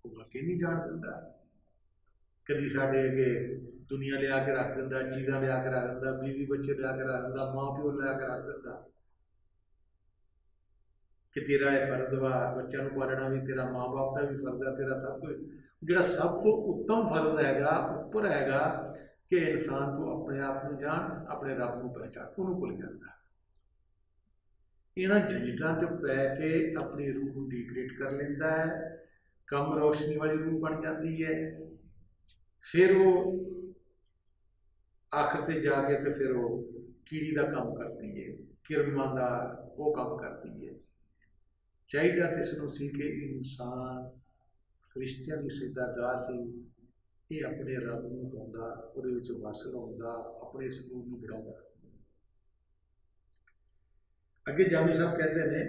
S1: वो वाकई नहीं जान दिंदा। कदी साडे अगे दुनिया लिया के रख दिंदा, चीज़ां लिया के रख दिंदा, बीवी बच्चे लिया के रख दिंदा, माँ प्यो लिया के रख दिंदा कि तेरा यह फर्ज वा, बच्चों को पालना भी तेरा, माँ बाप का भी फर्ज है, तेरा सब कुछ। जो सब तो उत्तम फर्ज हैगा, उपर हैगा कि इंसान तो अपने आप को जान, अपने रब को पहचान, उन्होंने भुल जाता। इन्होंने झंझटां च पै के अपनी रूह को डिग्रेड कर लेंदा है, कम रोशनी वाली रूह बन जाती है। फिर वो आखिर ते जाके तो फिर वो कीड़ी का काम करती है, किरणों का वो काम करती है। चाहिए तो इसनों सी कि इंसान फरिश्तियां की सिजदागाह सी, ये अपने रब को पाउंदा, उहदे विच वासल होंदा, अपने इस रूह को बढ़ाउंदा। अगे जामी साहब कहते हैं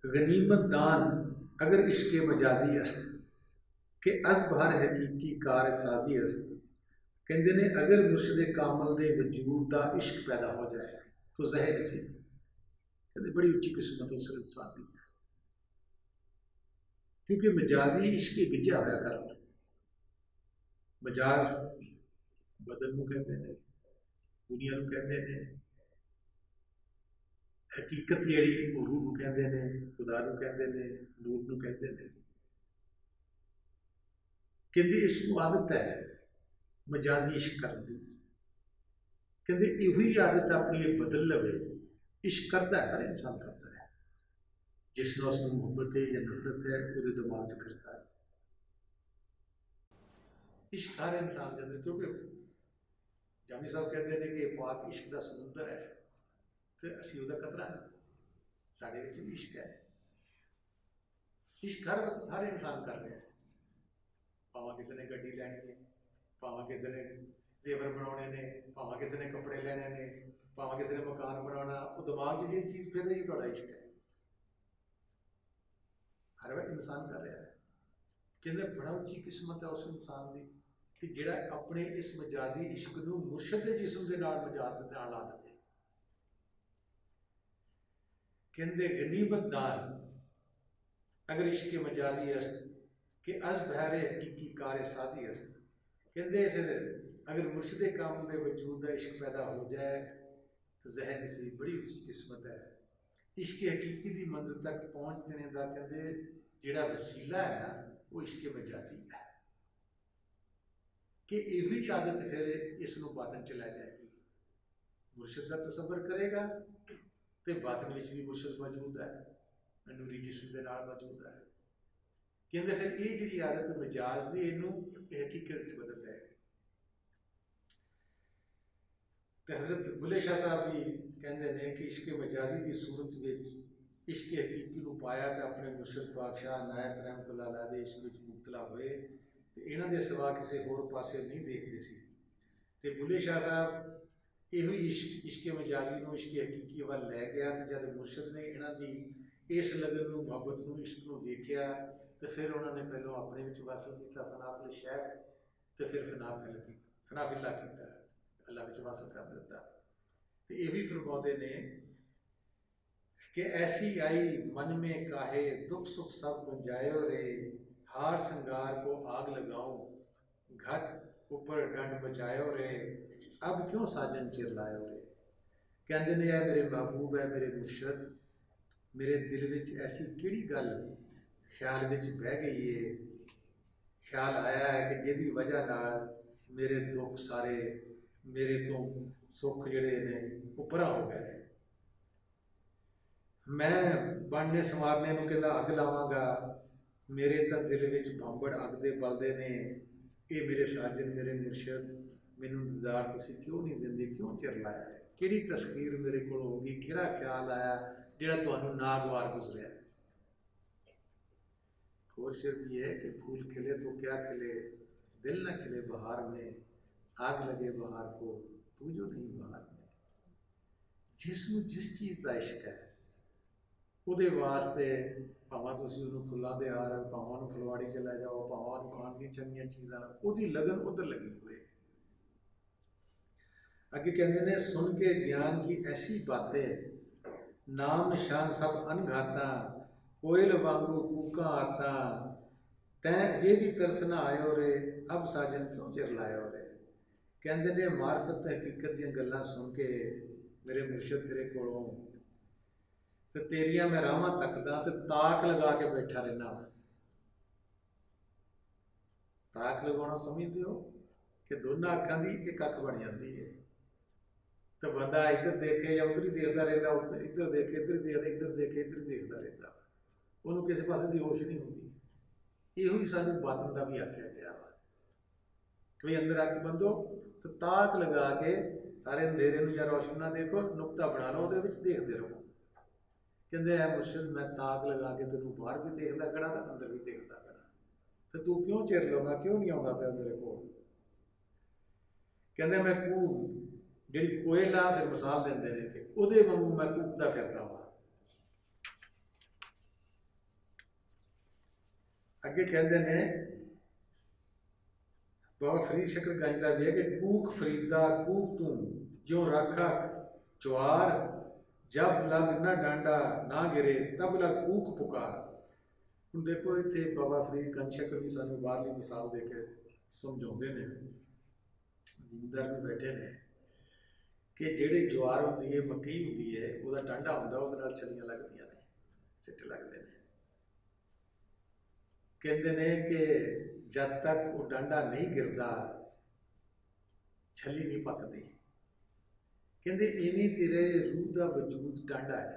S1: गनीमत दान अगर इश्क मजाजी अस्त कि अजबहर हकीकी कार साजी अस्त। कहते ने अगर मुर्शद कामल के वजूद का इश्क पैदा हो जाए तो जहर नसीब, कहते बड़ी उच्ची किस्मत उस इंसान की है, क्योंकि मजाजी इश्क गिझा होया कर। मजाज बदन को कहते हैं, दुनिया को कहते हैं, हकीकत जी रूह को कहते हैं, खुदा को कहते हैं, नूर को कहते हैं। कहते इसको आदत है मजाजी इश्क करती, कहते यही आदत अपनी एक बदल लवे। इश्क करता है, हर इंसान करता है, जिसने उसमें मोहब्बत है या नफरत है वो दिमाग से करता है। इश्क हर इंसान के अंदर, क्योंकि जामी साहब कहते हैं कि पाक इश्क का समुद्र है, तो असी उसका कतरा नहीं, साढ़े विच भी इश्क है। इश्क हर वक्त हर इंसान कर रहा है, भावें किसी ने गड्डी लैनी है, भावें किसी ने जेवर बनाने ने, भावें किसी ने कपड़े लेने ने, भावें किसी ने मकान बनाना, वो दिमाग में जी चीज़ फिर रही थोड़ा इश्क है, हर वक्त इंसान कर रहा है। कहते बड़ा उच्ची किस्मत है उस इंसान की कि जिहड़ा अपने इस मजाजी इश्क नूं मुर्शद दे जिस्म दे नाल मजाज दे नाल ला दे। कहते गनीमत दान अगर इश्क मजाजी अस्त कि अज बहरे हकीकी कार साजी अस्त। कहते फिर अगर मुर्शद कामल के वजूद का इश्क पैदा हो जाए तो जहर नसीब बड़ी उच्ची किस्मत है। इश्क हकीकी की मंजिल तक पहुँचने का कहते जिहड़ा वसीला है ना वो इश्क मजाजी है कि यही आदत फिर इसनों बातन च लै जाएगी। मुर्शद का तसव्वुर करेगा तो बातन में भी मुर्शद मौजूद है, नूरी जिस्म के नाल मौजूद है। कहते फिर ये जी आदत मजाज की इनू हकीकत बदल जाएगी। तो हजरत बुले शाह साहब भी कहते हैं कि इश्क मजाजी की सूरत में इश्क हकीकी को पाया तो अपने मुर्शद पातशाह नायक रहमतुल्लाह अलैह दे इश्क में मुबतला हुए तो इन्हों के सिवा किसी होर पासे नहीं देखते सी। तो बुले शाह साहब यो इश्क मजाजी को इश्क हकीकी वाल लै गया तो जब मुर्शद ने इन्हों की इस लगन को मुहब्बत को इश्क को देखा तो फिर उन्होंने पहलों अपने वासल किया फनाफिल शैख, तो फिर फनाफिल्ला किया, अल्लाह वासल कर दिता। तो यही फरमाते ने कि ऐसी आई मन में काहे दुख सुख सब गुंजायो रे, हार श्रृंगार को आग लगाऊं घट ऊपर डंड बचायो रे, अब क्यों साजन चिरलायो रे। कहते ने मेरे महबूब है मेरे मुर्शद, मेरे दिल विच ऐसी किहड़ी गल ख्याल विच बह गई है, ख्याल आया है कि जिहदी वजह नाल मेरे दुख सारे मेरे तो सुख जिहड़े ने वो परा हो गए ने। मैं बनने संवारने नूं कहंदा अग लावांगा, मेरे तो दिल विच बंबड़ अग दे बलदे ने, ये मेरे साजन मेरे मुर्शद मैनूं दीदार तुसीं क्यों नहीं दिंदे, क्यों चिर लाया है, किहड़ी तस्वीर मेरे कोल होगी, किहड़ा ख्याल आया जिहड़ा तुहानूं नागवार गुजरिया। और शेर भी है कि फूल खिले तो क्या खिले, दिल न खिले बहार में, आग लगे बहार को तू जो नहीं बहार में। जिसनूं जिस चीज़ का इश्क है ਉਹਦੇ ਵਾਸਤੇ ਭਾਵੇਂ ਤੁਸੀਂ ਉਹਨੂੰ ਫੁੱਲਾਂ ਦੇ ਹਾਰ, ਭਾਵੇਂ ਉਹਨੂੰ ਫੁਲਵਾੜੀ 'ਚ ਲੈ ਜਾਓ, ਭਾਵੇਂ ਉਹਨੂੰ ਖਾਣ ਦੀਆਂ ਚੰਗੀਆਂ ਚੀਜ਼ਾਂ, ਉਹਦੀ ਲਗਨ ਉੱਧਰ ਲੱਗੀ ਹੋਏ। ਅੱਗੇ ਕਹਿੰਦੇ ਨੇ ਸੁਣ ਕੇ ਗਿਆਨ ਕੀ ਐਸੀ ਬਾतें, ਨਾਮ ਨਿਸ਼ਾਨ ਸਭ ਅਣਘਾਤਾ, ਕੋਇਲ ਵਾਂਗੂ ਕੂਕਾਂ ਆਤਾ, ਤੈਂ ਅਜੇ ਵੀ ਤਰਸ ਨਾ ਆਇਓ ਰੇ, ਅਬ ਸਾਜਨ ਕਿਉਂ ਚਿਰ ਲਾਇਓ ਰੇ। ਕਹਿੰਦੇ ਨੇ ਮਾਰਫਤ ਹਕੀਕਤ ਦੀਆਂ ਗੱਲਾਂ ਸੁਣ ਕੇ ਮੇਰੇ ਮੁਰਸ਼ਦ ਤੇਰੇ ਕੋਲੋਂ तो तेरिया मैं राह तकदा तो ताक लगा के बैठा रहना वा। ताक लगाना समझते हो कि दोनों अखा की एक अख बन जाती है, तो बंदा इधर देखे या उधर ही देखता रहता, इधर देखे इधर देखता, इधर देखे इधर देखता रहता, उन्होंने किसी पासे की होश नहीं होती। यो ही सानू बातन का भी आख्या गया वा कि अंदर अख बंदो तो ताक लगा के सारे अंधेरे या रोशन ना देखो, नुकता बना लो, देखते रहो। कहते है मुर्शद मैं ताक लगा के तेन बाहर भी देखता खड़ा तो अंदर भी देखता खड़ा, तो तू क्यों चिर लाउंदा, क्यों नहीं आता पाया मेरे को। कहते मैं कूक जी कोयल आ, फिर मिसाल देंगे ने कि उहदे वांगू मैं कूकदा फिरदा वा। अगे कहते ने बाबा फरीद शकर गाइंदा भी है कि कूक फरीदा कूक तू जो रखा चुआर, जब लग न डांडा ना गिरे तब लग कूक पुकार। हम देखो इतने बाबा फरीद गंशकर भी सानू बाहरली मिसाल दे के समझाते हैं, जिम्मेदार भी बैठे ने कि जिहड़ी ज्वार होंदी है मक्की होंदी है, वह डांडा होंदा उहदे नाल छलियां लगदियां ने, सिट्टे लगदे ने। कहते ने कि जब तक वो डांडा नहीं गिरता छली नहीं पकदी। कहते इवें तेरे रूह का वजूद टांडा है,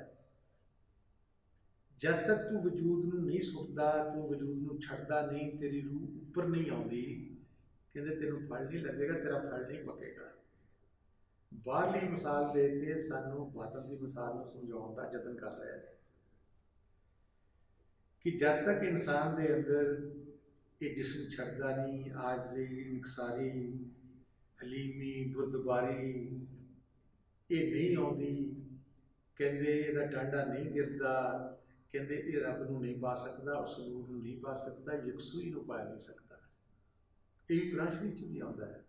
S1: जब तक तू वजूद नूं नहीं सुटदा, तू वजूद नूं छड्डदा नहीं, तेरी रूह उपर नहीं आउंदी, कहते तेनों फल नहीं लगेगा, तेरा फल नहीं पकेगा। बाहरली मिसाल दे के सानू बातन की मिसाल नूं समझाउण दा यतन कर रहे हैं कि जब तक इंसान दे अंदर ये जिस्म छड्डदा नहीं, आजी इंकसारी हलीमी बुरदबारी ये नहीं आती, कहते यदा टांडा नहीं गिरता, कहते ये रब नूं नहीं पा सकता, उस नूर नूं नहीं पा सकता, यकसूई नूं पा नहीं सकता। यही कुरान शरीफ भी आता है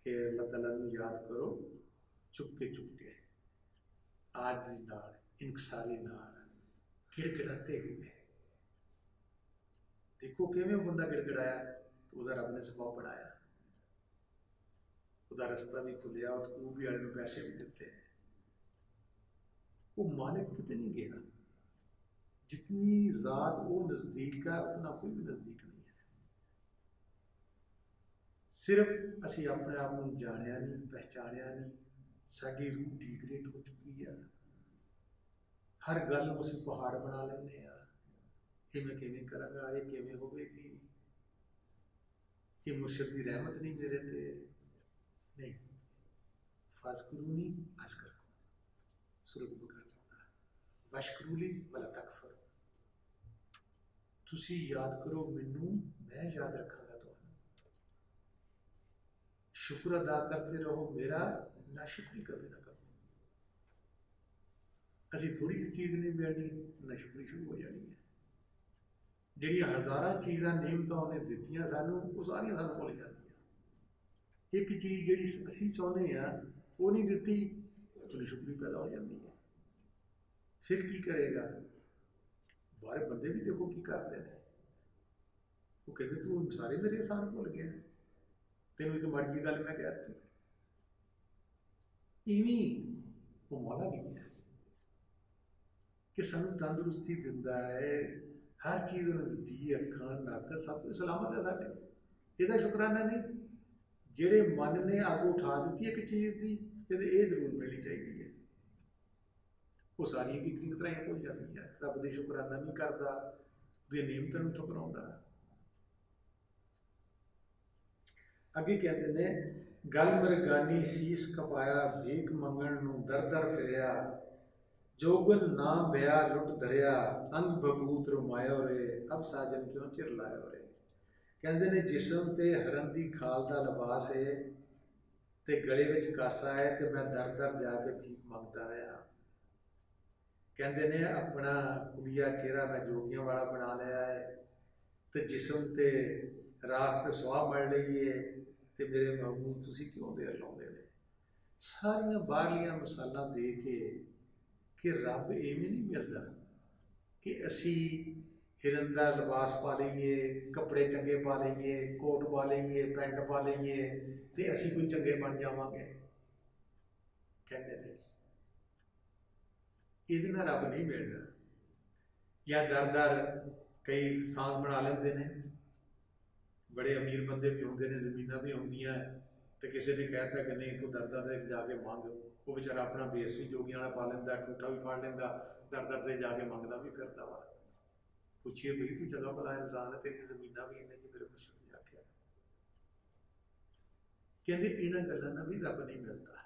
S1: कि अल्लाह तआला नूं याद करो चुपके चुपके, आजी नाल इंकसारी नाल गिड़गिड़ाते हुए। देखो किवें वो बंदा गिड़गिड़ाया, तो वह रब ने सबब बनाया, उसका रास्ता भी खुलिया, और खूबी वाले में पैसे भी दिते। वो मालिक कितनी गया, जितनी जात वो नजदीक है उतना कोई भी नजदीक नहीं है। सिर्फ असी अपने आप को जानिया नहीं, पहचानिया नहीं, साडी रूह डिग्रेड हो चुकी है। हर गल असी पहाड़ बना लेने, ये मैं किवें करांगा, ये किवें होवेगी, ये मुर्शद की रहमत नहीं मेरे ते नहीं। फाज़कुरूनी अज़कुरकुम, सूरत बकरा चौथा, वशकुरूली वला तकफुर, तुसी याद करो मैनू, मैं याद रखांगा तुहानू, शुक्र अदा करते रहो मेरा, नाशुक्री कभी ना करो। असी थोड़ी चीज़ नहीं मिलनी, नाशुक्री शुरू हो जानी है। जिहड़ियां हज़ारां चीज़ां नियमतां उन्हें दित्तियां सानू, वो सारियां सानू भुल जांदियां। एक चीज़ जिहड़ी असी चाहुंदे आ वो नहीं दित्ती, तो नाशुक्री पैदा हो जाती है। फिर की करेगा? बाहर बंदे भी देखो की करते हैं। वो कहते तू सारे मेरे एहसान भुल गया, तेन एक माड़ी जी गल मैं कहती। इवें वो मौला भी है कि सानू तंदुरुस्ती दिंदा है, हर चीज़ उन्हें दी, अखां नक सब कुछ सलामत है साढ़े। ਇਹਦਾ शुकराना नहीं। ਜਿਹੜੇ मन ने अग उठा दी एक चीज़ की, कहते ये जरूर मिलनी चाहिए है, वो सारिया कीतियां तराइयां भुल जाती है, रब का शुकराना नहीं करता, उसकी नियमतां नूं ठुकराउंदा। अगे कहते ने गल मरगानी सीस कपाया, भीख मंगण नूं दर दर फिरिया, जोगन ना बिया लुट धरिया, अंग बबूत रमाया रे, अब साजन क्यों चिर लाया रे। कहते ने जिसम ते हरन की खाल का लिबास है, ते गले विच कासा है, ते मैं दर दर जाके भीख मंगता रहा। कहते ने अपना कुड़िया चेहरा मैं जोगियां वाला बना लिया है, ते जिसम ते राख ते सुहा मल लई है, ते मेरे महबूब तुसी क्यों देर लाउंदे ने। सारियां बाहरलियां मिसालां दे के कि रब इवें नहीं मिलता कि असी हिरन का लिबास पा लीए, कपड़े चंगे पा लीए, कोट पा लीए, पैंट पा लीए, तो असी कोई चंगे बन जावांगे। कहते नहीं, ये रब नहीं मिलना। या दर दर कई सांग बना लेंदे ने, बड़े अमीर बंदे भी होंगे ने, जमीनां भी होंदियां, तो किसी ने कहता कि नहीं तू दर दर जाके मंग, वो बेचारा अपना बेस भी जोगियां वाला पा लेंदा, ठूठा भी फाड़ लेंदा, दर दर जाके मंगदा भी फिरदा वा। पूछिए बई तू जगह भला इंसान है, तेरी जमीना भी इन्ने मेरे मुर्शद ने आख्या। कहते इन्हां गल्लां नाल भी रब नहीं मिलता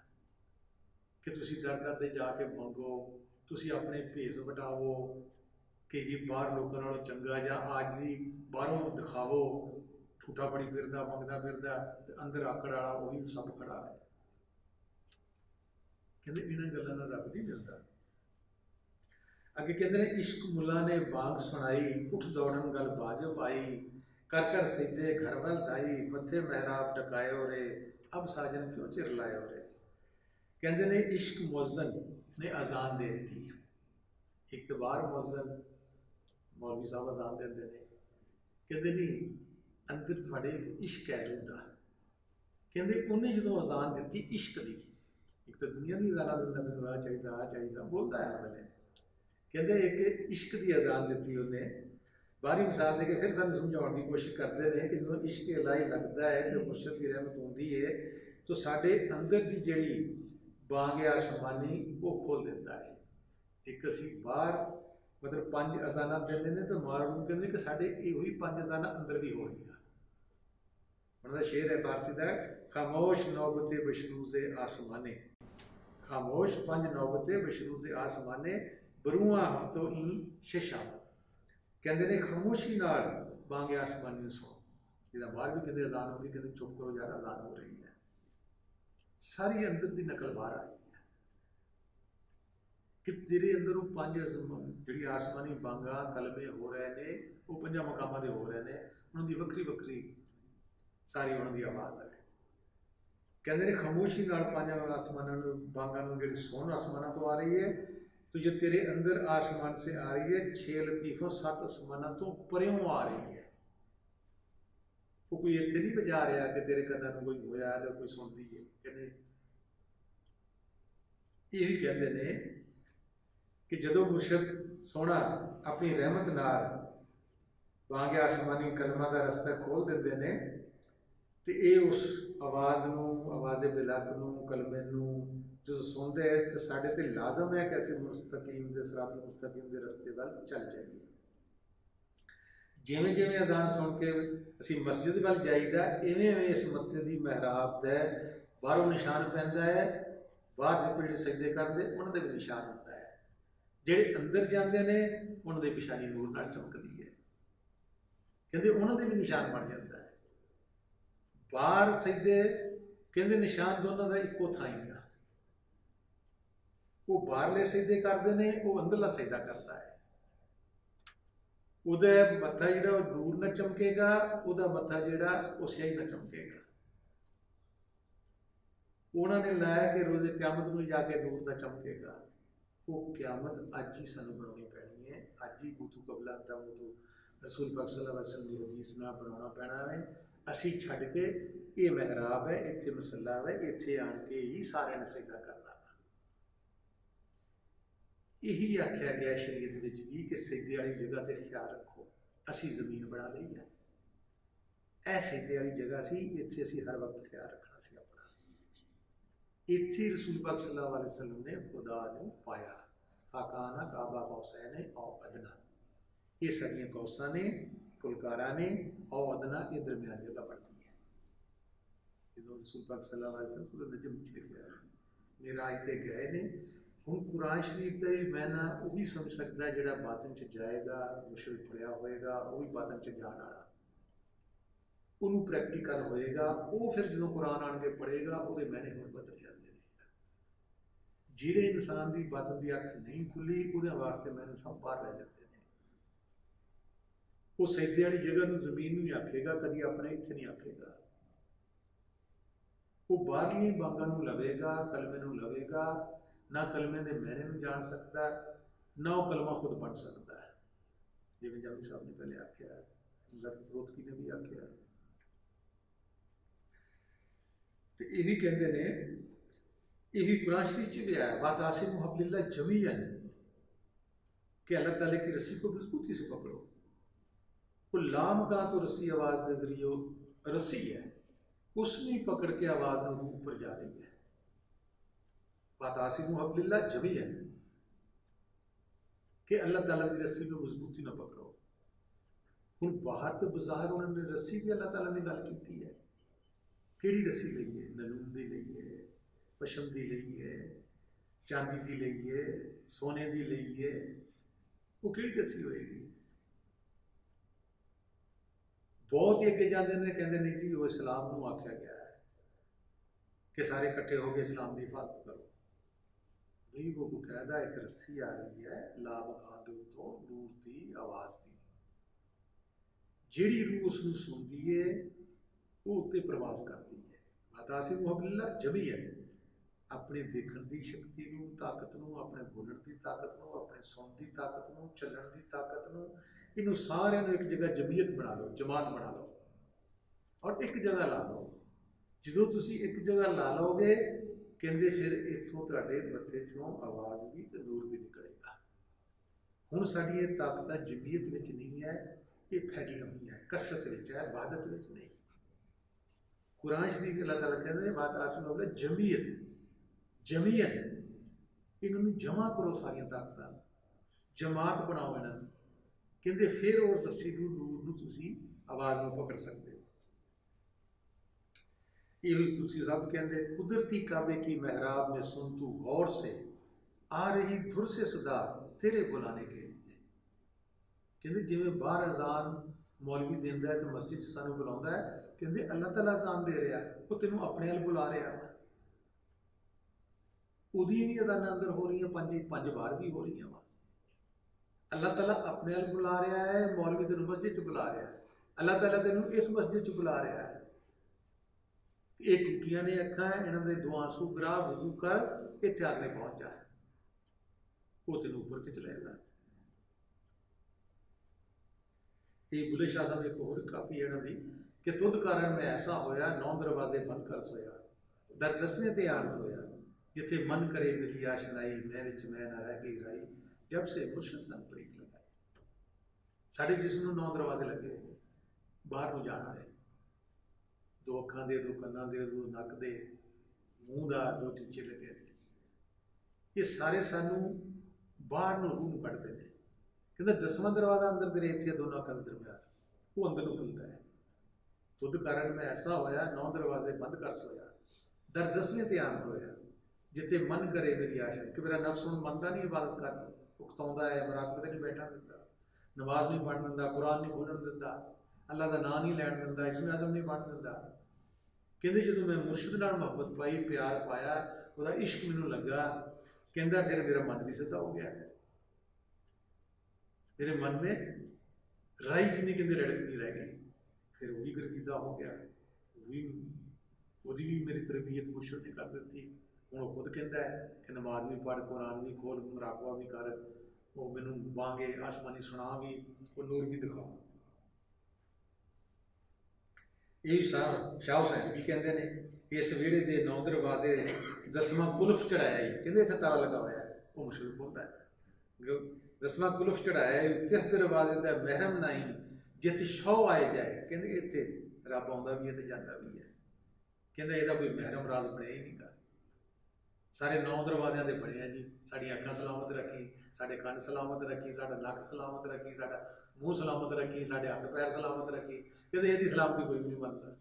S1: कि तुसी दर दर जाके मंगो, तुसी अपने भेस वटावो कि जी बाहर लोगों नालों चंगा, या आजजी बाहरों दिखावो, ठूठा फड़ी फिरदा मंगदा फिरदा, अंदर आकड़ वाला वही सब खड़ा है। कहते इन्हां गल्लां नाल रब नहीं मिलता। अगे कहते हैं इश्क मुला ने बांग सुनाई, उठ दौड़न गल बाजब आई, कर कर सीधे घर वल धाई, मथे महराब टकायो रे, अब साजन क्यों चिर लायो रे। कहते ने इश्क मुअज्जन ने अजान दे दी, एक तो बाहर मुअज्जन मौलवी साहब अजान देंदे ने, कहते नहीं अंदर थोड़े इश्क है रूह दा। कहते उन्हें जो अजान दी इश्क की, एक तो दुनिया की अजाना दिंदा मैनूं आ चाहिए बोलता है मैंने, कहते एक इश्क की अजान दी उन्हें। बाहरी मिसाल देके फिर सानूं समझाउण की कोशिश करते हैं कि जो इश्क इलाही लगता है तो मुर्शद की रहमत होंदी है, तो साडे अंदर की जिहड़ी बांग आसमानी वो खोल दिंदा है। एक असीं बाहर मतलब 5 अजाना देंदे ने, तो मालूम कहते कि साडे इहो 5 अजाना अंदर भी हो रही है। उन्होंने शेर है फारसी का, खामोश नौबते बशरूज़े आसमाने, खामोश 5 नौबते बशरूज़े आसमाने, बरुआ हफ्तों ई शेशामत। कहते ने खामोशी नाल बांगे आसमानी सुनो, जिदा बाहर भी कहते अजान होती, कहते चुप करो यार अजान हो रही है। सारी अंदर की नकल बाहर आई है कि तेरे अंदर वो 5 जी आसमानी बांगा कलमे हो रहे हैं, वो 5 मकामां दे हो रहे हैं, उन्होंने वक्री वक्री सारी उन्होंने आवाज़ है। कहते ने खामोशी नाल 5 आसमानों बांगा जी सुन आसमाना तो आ रही है, तो जो तेरे अंदर आसमान से आ रही है, 6 लतीफों 7 आसमाना तो परों आ रही है। वो कोई इत्थे नहीं बजा रहा कि तेरे कन्नां नूं कोई होया तो कोई सुनती है। कहते यही कहते हैं कि जदों मुर्शद सोहना अपनी रहमत नाल बांगे आसमानी कलमां दा रस्ता खोल दिंदे ने, तो ये उस आवाज़ नूं, आवाज़े बिलक नूं, कलमे नूं जो सुनते हैं तो साढ़े ते लाजम है कि असीं मुस्तकीम दे सिरातुल मुस्तकीम दे रस्ते वाल चल जाइए। जिवें जिवें अजान सुन के असीं मस्जिद वाल जाईदा, इवें इवें इस मत्थे दी महराब दा बाहरों निशान पैंदा है, बाहर दे पिंड सजदे करदे उन्हां दे भी निशान हुंदा है, जिहड़े अंदर जांदे ने उन्हां दे पिछाड़ी नूर नाल चमकदी है। कहंदे उन्हां दे भी निशान बन जांदा है। बाहर सजदे कहंदे निशान दोनों का इक्को थां ही है, वो बाहरले सजदे करते हैं, वो अंदरला सजदा करता है। उहदा मत्था जिहड़ा नूर नाल चमकेगा, उहदा मत्था जिहड़ा वो स्याही नाल चमकेगा। उन्होंने लाया कि रोज़े क़यामत में जाके नूर नाल चमकेगा। वो क्यामत अज ही सानू बनानी पैनी है। अज ही बूतू कबला ता बूतू रसूल पाक सल्लल्लाहु अलैहि वसल्लम की हदीस नाल बनाना पैना है। असी छड्ड के ये महराब है, इत्थे मसला है, इत्थे आण के ही सारे ने सजदा करना। यही आख्या गया शरीयत विच भी कि सजदे वाली जगह ते ख्याल रखो। असी जमीन बना ली है, ए सजदे वाली जगह सी, इत्थे असी हर वक्त ख्याल रखना सी अपना। इत्थे रसूल पाक सल्लल्लाहु अलैहि वसल्लम ने खुदा नूं पाया। फाकाना काबा कौसैन औ अदना, ये साड़ियाँ कौसा ने, फुलकारा ने, औ अदना ये दरम्यान जगह बनती है। जो रसूल पाक सल्लल्लाहु अलैहि वसल्लम सूरह नजम में लिखा है, मेराज ते गए ने। हुण कुरान शरीफ का ही मैना वही समझ सकता है जिहड़ा बातन च जाएगा, मुशरिक पढ़िया होएगा, वो भी बातन च जाण वाला, उन्होंने प्रैक्टिकल होएगा। वो फिर जो कुरान आण के पढ़ेगा वो मैंने होर बदल जाते हैं। जिहड़े इंसान की बातन की अख नहीं खुली वो वास्ते मैंने सब बाहर रह जाते हैं। वो सजदे वाली जगह में जमीन नहीं आखेगा, कभी अपने इत्थे नहीं आखेगा। वो बाहरली बांगा नूं लवेगा, कलमे नूं लवेगा, ना कलमे के मैने में जान सकता, ना वो कलमा खुद बन सकता है। जिवें जामी साहब ने पहले आख्या, रोतकी ने भी आख्या। तो यही कहते हैं, यही कुरान शरीफ च भी आया, वातासिमू हब्लिल्लाह जमीअन, कि अल्लाह ताला की रस्सी को मजबूती से पकड़ो। वो लाम का तो रस्सी आवाज के जरिए रस्सी है, उसमें पकड़ के आवाज में ऊपर जा रही है। वातासिमू हब्लिल्लाह जमीअन, कि अल्लाह ताला की रस्सी को मजबूती ना पकड़ो। हुण बाहर तो बाजार उन्होंने रस्सी भी अल्लाह ताला ने गल की है। किहड़ी रस्सी लईए? नलून दी लईए, पशम दी लईए, चांदी दी लईए, सोने दी लईए, वो किहड़ी रस्सी होएगी? बहुत ही अगे जाते हैं, कहते नहीं जी वो इस्लाम नूं आख्या गया है कि सारे इकट्ठे होकर इस्लाम की हिफाजत करो। नहीं, वो बकायदा एक रस्सी आ रही है ला मकान के उत्तों नूर की आवाज़ की, जिहड़ी रूह उसनूं सुनती है वो उत्ते प्रवास करती है। वातासिमू हब्लिल्लाह जमीअन, अपने देखण की शक्ति नूं, ताकत नूं, अपने बोलण की ताकत नूं, अपने सुणन की ताकत नूं, चलण की ताकत नूं, इनू सारे एक जगह जमीयत बना लो, जमात बना लो और एक जगह ला लो। जो तुसी एक जगह ला लोगे, कहते फिर इत्थों तुहाडे मत्थे चों आवाज़ भी तो नूर भी निकलेगा। हुण साडी ये ताकत जमीयत विच नहीं है, ये फैलियां हुई है, कसरत विच है, इबादत विच नहीं। कुरान शरीफ अल्लाह ताला कहते हैं वातासिमू जमीयत, जमीयन, इन्होंने जमा करो सारिया ताकत, जमात बनाओ इन्हों की। कहते फिर उस रस्सी नूर नूं तुसी आवाज़ में पकड़ सकते हो। ये तुसी रब कहते कुदरती काबे की महराब में सुन तू गौर से, आ रही धुर से सदा तेरे बुलाने के लिए। कहते जिमें बाहर अजान मौलवी देंदा है तो मस्जिद से सानू बुलाउंदा है, कहते अल्लाह ताला अजान दे रहा है, वो तेनों अपने अल बुला रहा है। उदी भी अजाना अंदर हो रही है, पंज बाहर भी हो रही है। अल्लाह ताला अपने अल बुला रहा है, मौलवी तेनों मस्जिद च बुला रहा है, अल्लाह ताला तेनों इस मस्जिद च बुला रहा है। ये टूटियां ने अखा, इन्हों के दो आंसू ग्रा, वजू कर, इत्थे आके पहुंच जा, वो तेन ऊपर खिंच लेगा। ये बुले शाह साहब एक होर काफी इन्हों की कि तुद कारण मैं ऐसा होया, 9 दरवाजे बंद कर सोया, दर दसवें ते आन होया, जिथे मन करे मेरी आशनाई, मैं विच मैं ना रह गई राई, जब से मुर्शद सन प्रीत लगाई। साढ़े जिस्म नूं 9 दरवाजे लगे, बाहर नूं जाण वाले, 2 अखां दे, 2 कन्नां दे, 2 नक दे, मूँह का 2 टीचे लगे। ये सारे सानू बाहर नूं रूह नूं कढ़दे ने। कहते 10वां दरवाजा अंदर तेरे इत्थे दोनों अखां दे दरम्यान, वो अंदर नूं खुलदा है। तुद कारण मैं ऐसा होया, 9 दरवाजे बंद कर सोया, दर 10वें ते आन होया, जिथे मन करे मेरी आशा। कि मेरा नफ्स हुण मनदा नहीं इबादत करनी, उकताउंदा है, मुराकबे नहीं बैठा दिंदा, नमाज नहीं पढ़न दिंदा, कुरान नहीं खोलन दिंदा, अल्लाह का नाम नहीं लैन दिंदा, इसमें आदम नहीं बन दिंदा। कहते जो मैं मुर्शद नाल मुहब्बत पाई, प्यार पाया, वह इश्क मैनू लगा, कहता फिर मेरा मन भी सीधा हो गया, मेरे मन में राई जिन्हें कहते रड़क नहीं रह गई, फिर वो भी गर्मीदा हो गया। वो भी मेरी तरबियत मुर्शद ने कर दी, ਹੁਣ ਉਹ ਖੁਦ ਕਹਿੰਦਾ ਹੈ ਕਿ ਨਮਾਜ਼ ਵੀ ਪੜ੍ਹ, ਕੁਰਾਨ ਵੀ ਖੋਲ, ਮੁਰਾਕਬਾ ਵੀ ਕਰ, ਉਹ ਮੈਨੂੰ ਬਾਂਗੇ ਆਸਮਾਨੀ ਸੁਣਾ ਵੀ, ਉਹ ਨੂਰ ਵੀ ਦਿਖਾ। ਇਹ ਸ਼ਾਹ ਹੁਸੈਨ ਵੀ ਕਹਿੰਦੇ ਨੇ ਇਸ ਵਿਹੜੇ ਦੇ 9 ਦਰਵਾਜ਼ੇ 10ਵਾਂ ਕੁਲਫ ਚੜਾਇਆ ਹੀ, ਕਹਿੰਦੇ ਇੱਥੇ ਤਾਲਾ ਲੱਗਾ ਹੋਇਆ। ਉਹ ਮੁਸ਼ਕਿਲ ਬੋਲਦਾ ਹੈ 10ਵਾਂ ਕੁਲਫ ਚੜਾਇਆ ਤਿਸ ਦਰਵਾਜ਼ੇ ਦਾ ਮਹਿਰਮ ਨਹੀਂ ਜਿੱਥੇ ਸ਼ੌ ਆਏ ਜਾਏ। ਕਹਿੰਦੇ ਇੱਥੇ ਰੱਬ ਆਉਂਦਾ ਵੀ ਹੈ ਤੇ ਜਾਂਦਾ ਵੀ ਹੈ। ਕਹਿੰਦਾ ਇਹਦਾ ਕੋਈ ਮਹਿਰਮ ਰਾਜ ਬਣਿਆ ਹੀ ਨਹੀਂਗਾ। ਸਾਰੇ 9 ਦਰਵਾਜ਼ਿਆਂ ਦੇ ਬਣੇ ਆ ਜੀ। ਸਾਡੀਆਂ ਅੱਖਾਂ ਸਲਾਮਤ ਰੱਖੀ, ਸਾਡੇ ਕੰਨ ਸਲਾਮਤ ਰੱਖੀ, ਸਾਡਾ ਨੱਕ ਸਲਾਮਤ ਰੱਖੀ, ਸਾਡਾ ਮੂੰਹ ਸਲਾਮਤ ਰੱਖੀ, ਸਾਡੇ ਹੱਥ ਪੈਰ ਸਲਾਮਤ ਰੱਖੀ। ਕਹਿੰਦੇ ਇਹਦੀ ਸਲਾਮਤੀ ਕੋਈ ਵੀ ਨਹੀਂ ਮੰਨਦਾ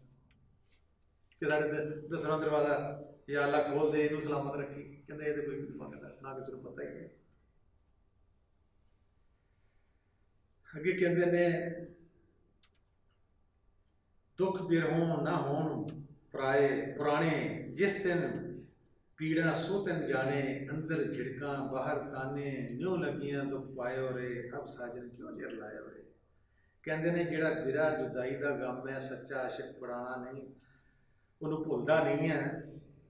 S1: ਕਿ ਸਾਡੇ 10ਵਾਂ ਦਰਵਾਜ਼ਾ ਜਾਂ ਅੱਲਾ ਖੋਲ ਦੇ, ਇਹਨੂੰ ਸਲਾਮਤ ਰੱਖੀ। ਕਹਿੰਦੇ ਇਹਦੇ ਕੋਈ ਵੀ ਨਹੀਂ ਮੰਗਦਾ, ਨਾ ਕਿਸੇ ਨੂੰ ਪਤਾ ਹੀ ਨਹੀਂ। ਅੱਗੇ ਕਹਿੰਦੇ ਨੇ ਦੁੱਖ ਬਿਰਹੋਂ ਨਾ ਹੋਣ ਪੁਰਾਣੇ, ਜਿਸ ਦਿਨ ਪੀੜਾ ਸੋ ਤਿੰਨ ਜਾਣੇ, ਅੰਦਰ ਝਿੜਕਾਂ ਬਾਹਰ ਤਾਨੇ, ਨਿਉ ਲੱਗੀਆਂ ਦੁੱਖ ਪਾਇਓ ਰੇ, ਅਬ ਸਾਜਨ ਕਿਉਂ ਜਰ ਲਾਇਓ ਰੇ। ਕਹਿੰਦੇ ਨੇ ਜਿਹੜਾ ਬਿਰਾ ਜੁਦਾਈ ਦਾ ਗਮ ਹੈ, ਸੱਚਾ ਆਸ਼ਿਕ ਪੁਰਾਣਾ ਨਹੀਂ, ਉਹਨੂੰ ਭੁੱਲਦਾ ਨਹੀਂ ਹੈ,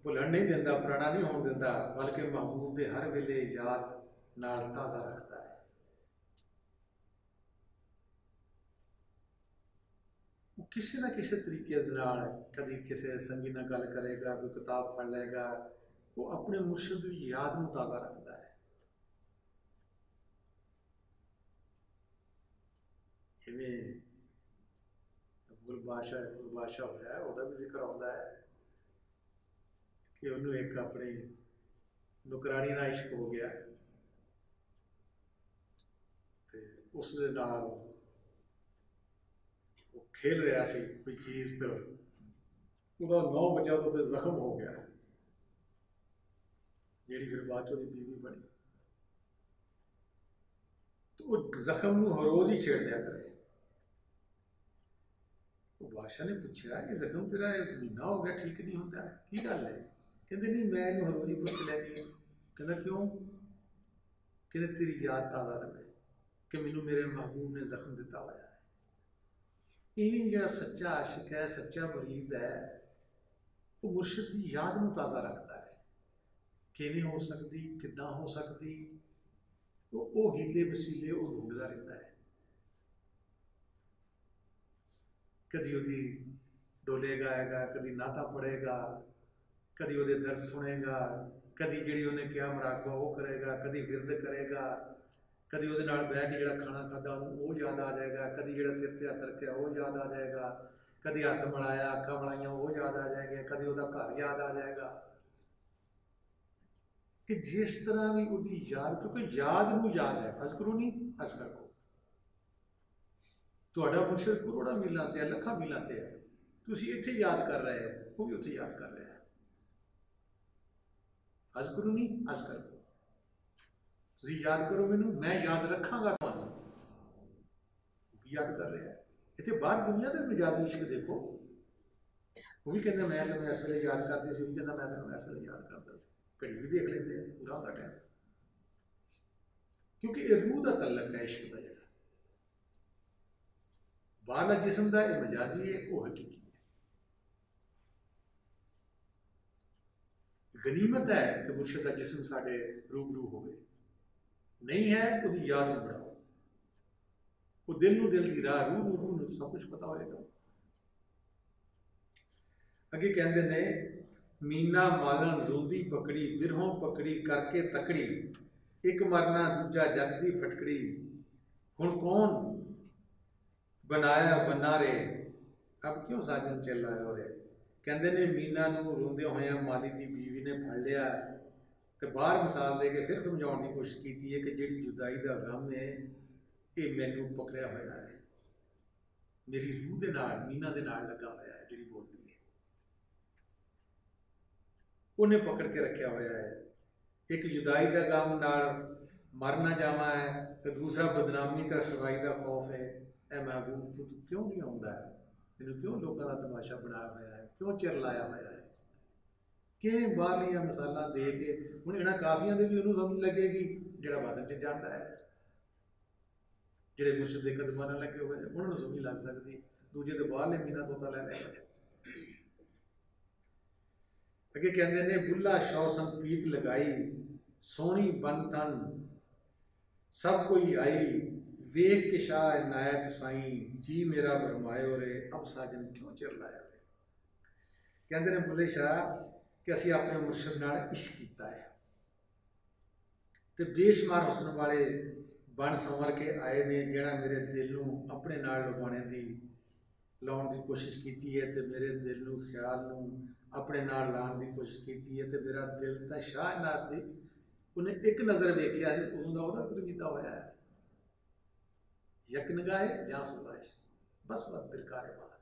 S1: ਭੁੱਲਣ ਨਹੀਂ ਦਿੰਦਾ, ਪੁਰਾਣਾ ਨਹੀਂ ਹੋਣ ਦਿੰਦਾ, ਬਲਕਿ ਮਹਿਬੂਬ ਦੇ ਹਰ ਵੇਲੇ ਯਾਦ ਨਾਲ ਤਾਜ਼ਾ ਰੱਖਦਾ ਹੈ। ਉਹ ਕਿਸੇ ਨਾ ਕਿਸੇ ਤਰੀਕੇ ਦੇ ਨਾਲ ਕਦੀ ਕਿਸੇ ਸੰਗੀ ਨਾਲ ਗੱਲ ਕਰੇਗਾ, ਕੋਈ ਕਿਤਾਬ ਪੜ੍ਹ ਲਏਗਾ, ਉਹ ਆਪਣੇ ਮੁਰਸ਼ਿਦ ਦੀ ਯਾਦ ਨੂੰ ਤਾਜ਼ਾ ਰੱਖਦਾ ਹੈ। ਜਿਵੇਂ ਗੁਲਬਾਸ਼ਾ ਹੋਇਆ, ਉਹਦਾ ਵੀ ਜ਼ਿਕਰ ਆਉਂਦਾ ਹੈ ਕਿ ਉਹਨੂੰ ਇੱਕ ਆਪਣੀ ਨੁਕਰਾਨੀ ਨਾਲ ਇਸ਼ਕ ਹੋ ਗਿਆ ਤੇ ਉਸ ਦੇ ਨਾਲ ਉਹ ਖੇਲ ਰਿਹਾ ਸੀ ਕੋਈ ਚੀਜ਼, ਤੇ ਉਹਦਾ 9 ਵਜੇ ਤੋਂ ਤੇ ਜ਼ਖਮ ਹੋ ਗਿਆ, ਜਿਹੜੀ ਫਿਰ ਬਾਅਦ 'ਚ ਉਹਦੀ ਬੀਵੀ ਬਣੀ। ਤੇ ਉਹ ਜ਼ਖਮ ਨੂੰ ਹਰ ਰੋਜ਼ ਹੀ ਛੇੜਦਿਆ ਕਰੇ। ਉਹ ਬਾਦਸ਼ਾਹ ਨੇ ਪੁੱਛਿਆ ਕਿ ਜ਼ਖਮ ਤੇਰਾ ਮਹੀਨਾ ਹੋ ਗਿਆ ਠੀਕ ਨਹੀਂ ਹੁੰਦਾ, ਕੀ ਗੱਲ ਹੈ? ਕਹਿੰਦੇ ਨਹੀਂ, ਮੈਂ ਇਹਨੂੰ ਹਰ ਰੋਜ਼ ਹੀ ਪੁੱਛ ਲੈ ਕੇ। ਕਹਿੰਦਾ ਕਿਉਂ? ਕਹਿੰਦੇ ਤੇਰੀ ਯਾਦ ਤਾਜ਼ਾ ਰਹੇ ਕਿ ਮੈਨੂੰ ਮੇਰੇ ਮਹਿਬੂਬ ਨੇ ਜ਼ਖਮ ਦਿੱਤਾ ਹੋਇਆ ਹੈ। ਇਵੇਂ ਜਿਹੜਾ ਸੱਚਾ ਆਸ਼ਿਕ ਹੈ, ਸੱਚਾ ਮੁਰੀਦ ਹੈ, ਉਹ ਮੁਰਸ਼ਿਦ ਦੀ ਯਾਦ ਨੂੰ ਤਾਜ਼ਾ ਰੱਖਦਾ ਹੈ। ਕਿਵੇਂ ਹੋ ਸਕਦੀ, ਕਿੱਦਾਂ ਹੋ ਸਕਦੀ, ਉਹ ਹੀਲੇ ਵਸੀਲੇ ਉਹ ਢੂੰਢਦਾ ਰਹਿੰਦਾ ਹੈ। ਕਦੀ ਉਹਦੀ ਡੋਲੇ ਗਾਏਗਾ, ਕਦੀ ਨਾਤਾ ਪੜੇਗਾ, ਕਦੀ ਉਹਦੇ ਦਰਸ ਸੁਣੇਗਾ, ਕਦੀ ਜਿਹੜੀ ਉਹਨੇ ਕਿਹਾ ਮੁਰਾਕਬਾ ਉਹ ਕਰੇਗਾ, ਕਦੀ ਵਿਰਦ ਕਰੇਗਾ, ਕਦੀ ਉਹਦੇ ਨਾਲ ਬਹਿ ਕੇ ਜਿਹੜਾ ਖਾਣਾ ਖਾਧਾ ਉਹਨੂੰ ਉਹ ਯਾਦ ਆ ਜਾਏਗਾ, ਕਦੀ ਜਿਹੜਾ ਸਿਰ ਤੇ ਹੱਥ ਰੱਖਿਆ ਉਹ ਯਾਦ ਆ ਜਾਏਗਾ, ਕਦੀ ਹੱਥ ਮਿਲਾਇਆ, ਅੱਖਾਂ ਮਿਲਾਈਆਂ ਉਹ ਯਾਦ ਆ ਜਾਏਗਾ, ਕਦੀ ਉਹਦਾ ਘਰ ਯਾਦ ਆ ਜਾਏਗਾ। ਕਿ ਜਿਸ ਤਰ੍ਹਾਂ ਵੀ ਉਹਦੀ ਯਾਦ, ਕਿਉਂਕਿ ਯਾਦ ਨੂੰ ਯਾਦ ਹੈ, ਫਰਜ਼ ਕਰੋ ਨਹੀਂ ਅੱਜ ਰੱਖੋ। ਤੁਹਾਡਾ ਮੁਰਸ਼ਿਦ ਕਰੋੜਾਂ ਮੀਲਾਂ ਤੇ ਹੈ, ਲੱਖਾਂ ਮੀਲਾਂ ਤੇ ਹੈ, ਤੁਸੀਂ ਇੱਥੇ ਯਾਦ ਕਰ ਰਹੇ ਹੋ, ਉਹ ਵੀ ਉੱਥੇ ਯਾਦ ਕਰ ਰਿਹਾ ਹੈ। ਅੱਜ ਕਰੋ ਨਹੀਂ ਅੱਜ ਕਰ ਲਓ, ਤੁਸੀਂ ਯਾਦ ਕਰੋ ਮੈਨੂੰ, ਮੈਂ ਯਾਦ ਰੱਖਾਂਗਾ ਤੁਹਾਨੂੰ, ਉਹ ਵੀ ਯਾਦ ਕਰ ਰਿਹਾ ਹੈ। ਇੱਥੇ ਬਾਹਰ ਦੁਨੀਆ ਦੇ ਮਜਾਜ਼ੀ ਇਸ਼ਕ ਦੇਖੋ, ਉਹ ਵੀ ਕਹਿੰਦਾ ਮੈਂ ਤੈਨੂੰ ਇਸ ਵੇਲੇ ਯਾਦ ਕਰਦੀ ਸੀ, ਉਹ ਵੀ ਕਹਿੰਦਾ ਮੈਂ ਤੈਨੂੰ ਇਸ ਵੇਲੇ ਯਾਦ ਕਰਦਾ ਸੀ। ਘੜੀ ਵੀ ਦੇਖ ਲੈਂਦੇ ਆ, ਪੂਰਾ ਹੁੰਦਾ ਟਾਈਮ, ਕਿਉਂਕਿ ਇਹ ਰੂਹ ਦਾ ਤਲਕ ਹੈ ਇਸ਼ਕ ਦਾ। ਜਿਹੜਾ ਬਾਹਰਲਾ ਜਿਸਮ ਦਾ ਇਹ ਮਜਾਜ਼ੀ ਹੈ, ਉਹ ਹਕੀਕੀ ਹੈ। ਗਨੀਮਤ ਹੈ ਕਿ ਮੁਰਸ਼ਿਦ ਦਾ ਜਿਸਮ ਸਾਡੇ ਰੂਬਰੂ ਹੋਵੇ, ਨਹੀਂ ਹੈ ਉਹਦੀ ਯਾਦ ਨੂੰ बढ़ाओ। ਉਹ ਦਿਲ ਨੂੰ ਦਿਲ ਦੀ ਰਾਹ, ਰੂਹ ਨੂੰ ਰੂਹ ਨੂੰ ਸਭ ਕੁਝ ਪਤਾ ਹੋਏਗਾ। ਅੱਗੇ ਕਹਿੰਦੇ ਨੇ ਮੀਨਾ ਮਾਲਣ ਰੋਂਦੀ ਪਕੜੀ, ਬਿਰਹੋਂ ਪਕੜੀ ਕਰਕੇ ਤਕੜੀ, ਇੱਕ ਮਰਨਾ ਦੂਜਾ ਜਗ ਦੀ ਫਟਕੜੀ, ਹੁਣ ਕੌਣ ਬਣਾਇਆ ਬਨਾਰੇ, ਅਬ ਕਿਉਂ ਸਾਜਨ ਚੱਲ ਆਇਆ ਹੋ ਰਿਹਾ। ਕਹਿੰਦੇ ਨੇ ਮੀਨਾ ਨੂੰ ਰੋਂਦੇ ਹੋਇਆ ਮਾਲੀ ਦੀ ਬੀਵੀ ਨੇ ਫੜ ਲਿਆ ਤੇ ਬਾਹਰ ਮਿਸਾਲ ਦੇ ਕੇ ਫਿਰ ਸਮਝਾਉਣ ਦੀ ਕੋਸ਼ਿਸ਼ ਕੀਤੀ ਹੈ ਕਿ ਜਿਹੜੀ ਜੁਦਾਈ ਦਾ ਗਮ ਹੈ ਇਹ ਮੈਨੂੰ ਪਕੜਿਆ ਹੋਇਆ ਹੈ, ਮੇਰੀ ਰੂਹ ਦੇ ਨਾਲ, ਮੀਨਾ ਦੇ ਨਾਲ ਲੱਗਾ ਹੋਇਆ ਹੈ, ਜਿਹੜੀ ਬੋਲਦੀ ਹੈ ਉਹਨੇ ਪਕੜ ਕੇ ਰੱਖਿਆ ਹੋਇਆ ਹੈ। ਇੱਕ ਜੁਦਾਈ ਦਾ ਗਮ ਨਾਲ ਮਰ ਨਾ ਜਾਵਾਂ ਹੈ ਤੇ ਦੂਸਰਾ ਬਦਨਾਮੀ ਤੇ ਰਸਵਾਈ ਦਾ ਖੌਫ ਹੈ। ਐ ਮਹਿਬੂਬ ਤੂੰ ਕਿਉਂ ਨਹੀਂ ਆਉਂਦਾ ਹੈ, ਮੈਨੂੰ ਕਿਉਂ ਲੋਕਾਂ ਦਾ ਤਮਾਸ਼ਾ ਬਣਾਇਆ ਹੋਇਆ ਹੈ, ਕਿਉਂ ਚਿਰ ਲਾਇਆ ਹੋਇਆ ਹੈ। ਕਿਵੇਂ ਬਾਹਰਲੀਆਂ ਮਿਸਾਲਾਂ ਦੇ ਕੇ ਹੁਣ ਇਹਨਾਂ ਕਾਫੀਆਂ ਦੇ ਵੀ ਉਹਨੂੰ ਸਮਝ ਲੱਗੇਗੀ ਜਿਹੜਾ ਬਾਦਲ 'ਚ ਜਾਂਦਾ ਹੈ, ਜਿਹੜੇ ਮੁਰਸ਼ਿਦ ਦੇ ਕਦਮਾਂ ਨਾਲ ਲੱਗੇ ਹੋਏ ਨੇ ਉਹਨਾਂ ਨੂੰ ਸਮਝ ਲੱਗ ਸਕਦੀ, ਦੂਜੇ ਦੇ ਬਾਹਰਲੇ ਮੀਨਾ ਤੋਤਾ ਲੈ ਲਿਆ। अगे कहते ने बुला शौ संपीत लगाई सोहनी बन तन सब कोई आई वेख के शाह नायत साई जी मेरा भरमायो रे अब साजन क्यों चिरलाया रे। कहते ने बुले शाह कि असी अपने मुर्शद नाल इश्क कीता है ते बेशुमार हुस्न वाले बन संवर के आए ने जिहड़ा मेरे दिल नूं अपने नाल लुभाने दी लाउण दी कोशिश कीती है ते मेरे दिल नूं ख्याल नूं अपने नाल लाउण दी कोशिश कीती है ते मेरा दिल तां शाहनाद दी उन्हें एक नज़र वेखिया सी उदों दा ओहदा गुरमीता होया है। यकनगाए जां फरमाइश बस वक्त दिलकारे वाला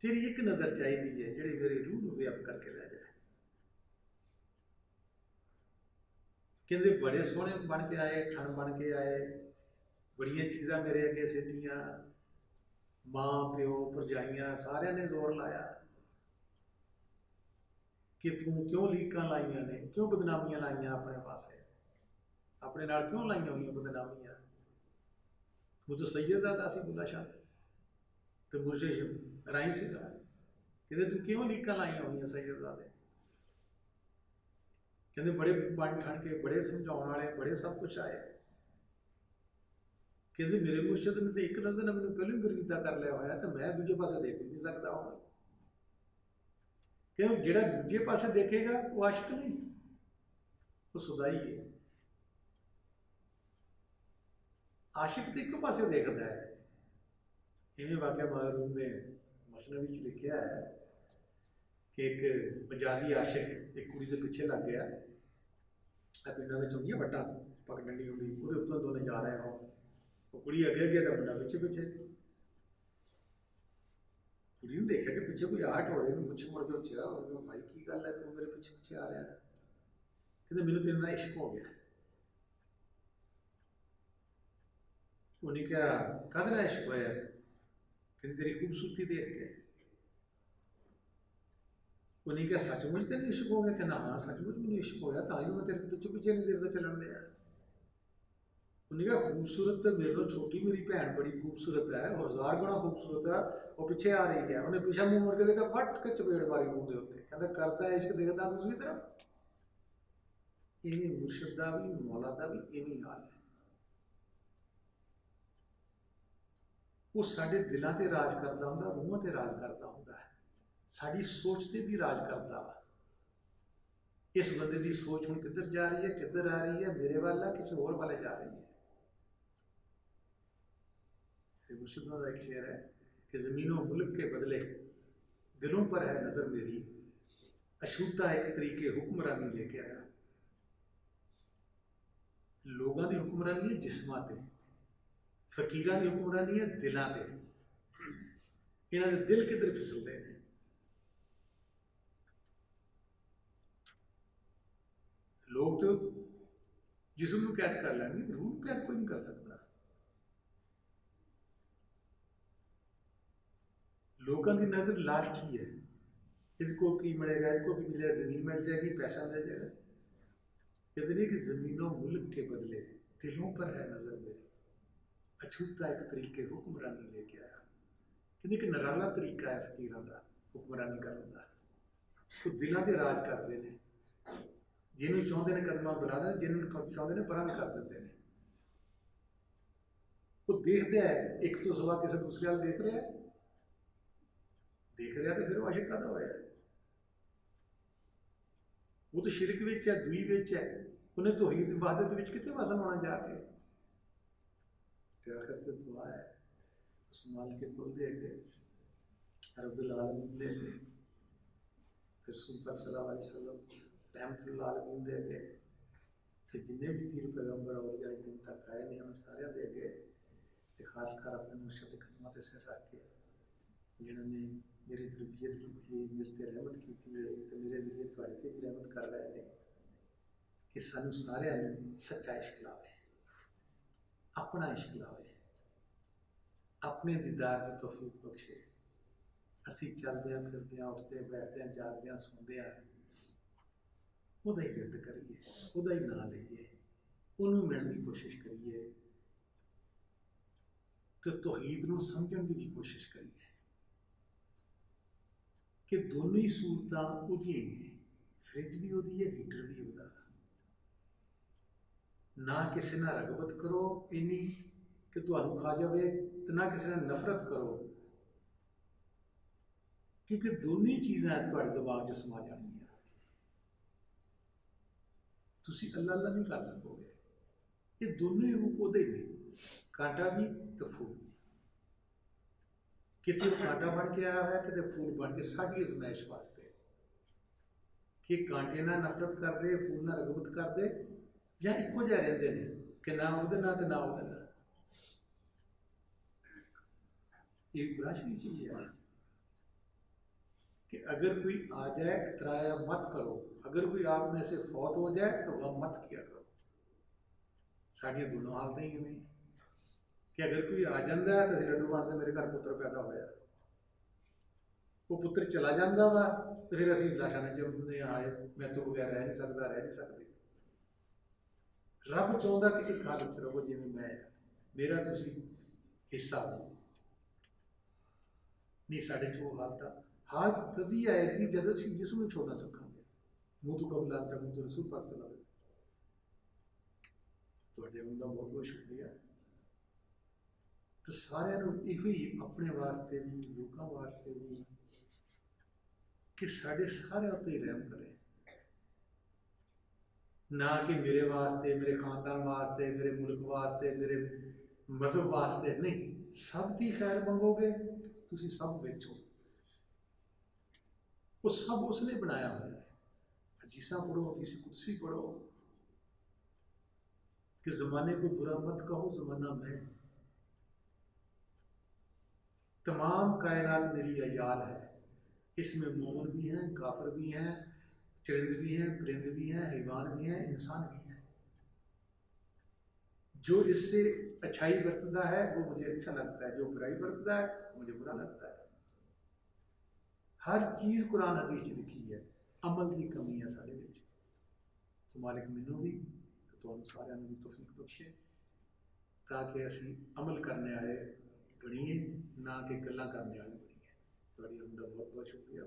S1: तेरी एक नज़र चाहिदी है जिहड़ी मेरी रूह नूं व्याप करके लै जाए। कहते बड़े सोहने बन के आए ठण बन के आए बड़िया चीज़ां मेरे अगे सिटियां मां प्यो भरजाइयां सारियां ने जोर लाया कि तू क्यों लीकां लाइया ने क्यों बदनामियां लाइया अपने पासे अपने नाल क्यों लाइया हुई बदनामियां तू तो सैयदजादा सी बुला शाह तो मुर्शिद राई सीगा कहते तू क्यों लीकां लाइया हुई सैयदजादे। कहते बड़े बन ठण के बड़े समझाने वाले बड़े सब कुछ आए कहते मेरे मुर्शिद ने तो एक नज़र ने मैंने पहले गुरमीता कर लिया होया तो मैं दूजे पासे देख भी नहीं सकता हूँ क्यों जिहड़ा दूजे पासे देखेगा वो आशिक नहीं वो सुदाई है। आशिक तो एक पासे देखता है इवें वाक़या महरूम ने मसनवी च लिखिया है कि एक मजाजी आशिक एक कुड़ी के पिछे लग गया पिंडों में होंगे वटा पग डंडी होंगी वो उत्तों दोने जा रहे हो वो कुड़ी अगे अगे तो मुंडा पिछे पिछे कुड़ी ने देखा कि पिछे कोई आठ हो रहे मुझे मुड़ के उछया भाई की गल है तू मेरे पिछे पिछे आ रहा है कहते मैनू तेरे नाल इश्क हो गया। उन्हें क्या कद नाल इश्क होया कहते तेरी खूबसूरती देख के। उन्हें क्या सचमुच तेन इश्क हो गया कहना हाँ सचमुच मैंने इश्क होया तां ही मैं तेरे पिछे पिछे नहीं देर का चलन दिया। उन्हें क्या खूबसूरत तो मेरे लो छोटी मेरी भैन बड़ी खूबसूरत है और 1000 गुणा खूबसूरत है वो पिछे आ रही है उन्हें पीछा मुंह मुड़ के देखा फट के चपेड़ मारी मुंह के उत्ते कहता करता है इश्क देखता दूसरी तरफ। इवें मुर्शिद दा भी मौला दा भी इवें हाल है वो साडे दिलों ते राज करता हुंदा रूहां ते राज करता हुंदा है साड़ी सोच ते भी राज करता वा। इस बंदे की सोच हुण किधर जा रही है किधर आ रही है मेरे वाल है किसी होर वाले जा रही है। मुर्शिदों का एक शेर है कि ज़मीनों मुल्क के बदले दिलों पर है नज़र मेरी अछूता एक तरीके हुक्मरानी लेके आया। लोगों की हुक्मरानी है जिस्मां ते फकीरां की हुक्मरानी है दिलां ते इन्हां दे दिल किधर फिसलते हैं। लोग तो जिस्म को कैद कर लेंगे रूह को कैद कोई नहीं कर सकता। लोगों की नज़र लालची है इसको की मिलेगा इसको भी मिलेगा ज़मीन मिल जाएगी पैसा मिल जाएगा। कहते नहीं कि ज़मीनों मुल्क के बदले दिलों पर है नज़र मेरी अछूता एक तरीके हुक्मरानी लेके आया। कहते कि निराला तरीका है फकीरां दा हुक्मरानी करने का वो दिलों से राज करते हैं जिन्हों चाहते हैं कदम बुला दें जिन्होंने चाहते हैं परां कर देते हैं। वो देखते हैं एक तो सवा किसी दूसरे वाल देख रहा है तो फिर वो आशिक कादा होया वो तो शिरक विच है दुई विच है उन्हें तौहीद इबादत विच कितने वसन होना जाके आखिर तो दुआ है उस माल के कुल दे के रब्बुल आलमीन दे के फिर रसूल पाक सल्लल्लाहु अलैहि वसल्लम रहमतुल आलमीन दे के फिर जिन्हें भी पीर पैगंबर और आज दिन तक आए ने उन्हें सारे दे के खासकर अपने मुर्शिद के कदमों से सिर रख के जिन्होंने मेरी तरबियत की थी मेरे ते रहमत की थी तो मेरे जरिए थोड़े ते भी रहमत कर रहे हैं कि सानू सारे सच्चा इश्क लावे अपना इश्क लावे अपने दीदार की तौफीक बख्शे। असी चलदे फिरदे उठते बैठते जागदे सुनते उहदा ही विरद करिए उहदा ही नाम लईए उन्होंने मिलने की कोशिश करिए तो तौहीद नूं समझण की भी कोशिश करिए। कि दोनों ही सूरतां उहदियां ही ने, फ्रिज भी उहदी है, हीटर भी उहदा। ना किसी नाल रगबत करो इन्नी कि तुहानूं खा जावे, ते ना किसी नाल नफरत करो, क्योंकि दोनों ही चीज़ां तुहाडे दिमाग च समा जाणगियां। तुसीं अल्लाह अल्लाह नहीं कर सकोगे। ये दोनों ही रूप उहदे ने, कांटा भी ते फूल भी। किते वो कांटा बन के आया है, किते फूल बन के साडी अजमाइश वास्ते, कि कांटे नाल नफरत करदे, फूल नाल रगबत करदे, जां इक्को जिहे रहिंदे ने कि ना उहदे नाल ते ना उहदे नाल। ये विनाशनी चीज़ है कि अगर कोई आ जाए, इतराया मत करो। अगर कोई आप में से फौत हो जाए तो गम मत किया करो। साडियां दोनों हालतां ही इवें कि अगर कोई आ जाता है तो असीं लड्डू बनते मेरे घर पुत्र पैदा होया, वो पुत्र चला जाता वा तो फिर असीं लाशां ने चमकदे आए, मैं तो बगैर रह नहीं सकता, रह नहीं सकते। रब चाहुंदा कि एक हालत च रहो जिवें मैं, मेरा तुसीं हिस्सा हो। नहीं, साढ़े च वो हालत तदी आएगी जब असीं यीशु नूं छोड़ना सिखांगे। मूँ तो कबूल आता, मूँ तो रसूल पाक सल्लल्लाहु अलैहि वसल्लम। तुहाडे आउण दा बहुत बहुत शुक्रिया। तो सारिਆਂ ਨੂੰ ਇਹੋ ਹੀ ਆਪਣੇ वास्ते भी, लोगों वास्ते भी, कि साढ़े सारे उत्ते ही रहम करे। ना कि मेरे वास्ते, मेरे खानदान वास्ते, मेरे मुल्क वास्ते, मेरे मजहब वास्ते, नहीं, सब की खैर मंगोगे तुसीं सब विच हो। वो सब उसने बनाया हुआ है। हदीसां पढ़ो, हदीस कुदसी पढ़ो कि ज़माने को बुरा मत कहो, ज़माना मैं, तमाम कायनात मेरी अयाल है। इसमें मोमिन भी हैं, काफिर भी हैं, चरिंद भी हैं, परिंद भी हैं, हैवान भी हैं, इंसान भी हैं। जो इससे अच्छाई बरतता है वो मुझे अच्छा लगता है, जो बुराई बरतता है मुझे बुरा लगता है। हर चीज़ कुरान हदीस च लिखी है। अमल की कमी है साढ़े विच। तो मालिक मैनूं भी ते तुहानूं सारिआं नूं भी तौफीक बख्शे, ताकि असीं अमल करने वाले बणीए, ना कि गल्लां करने वाले बणीए। तुहाडी बहुत बहुत शुक्रिया।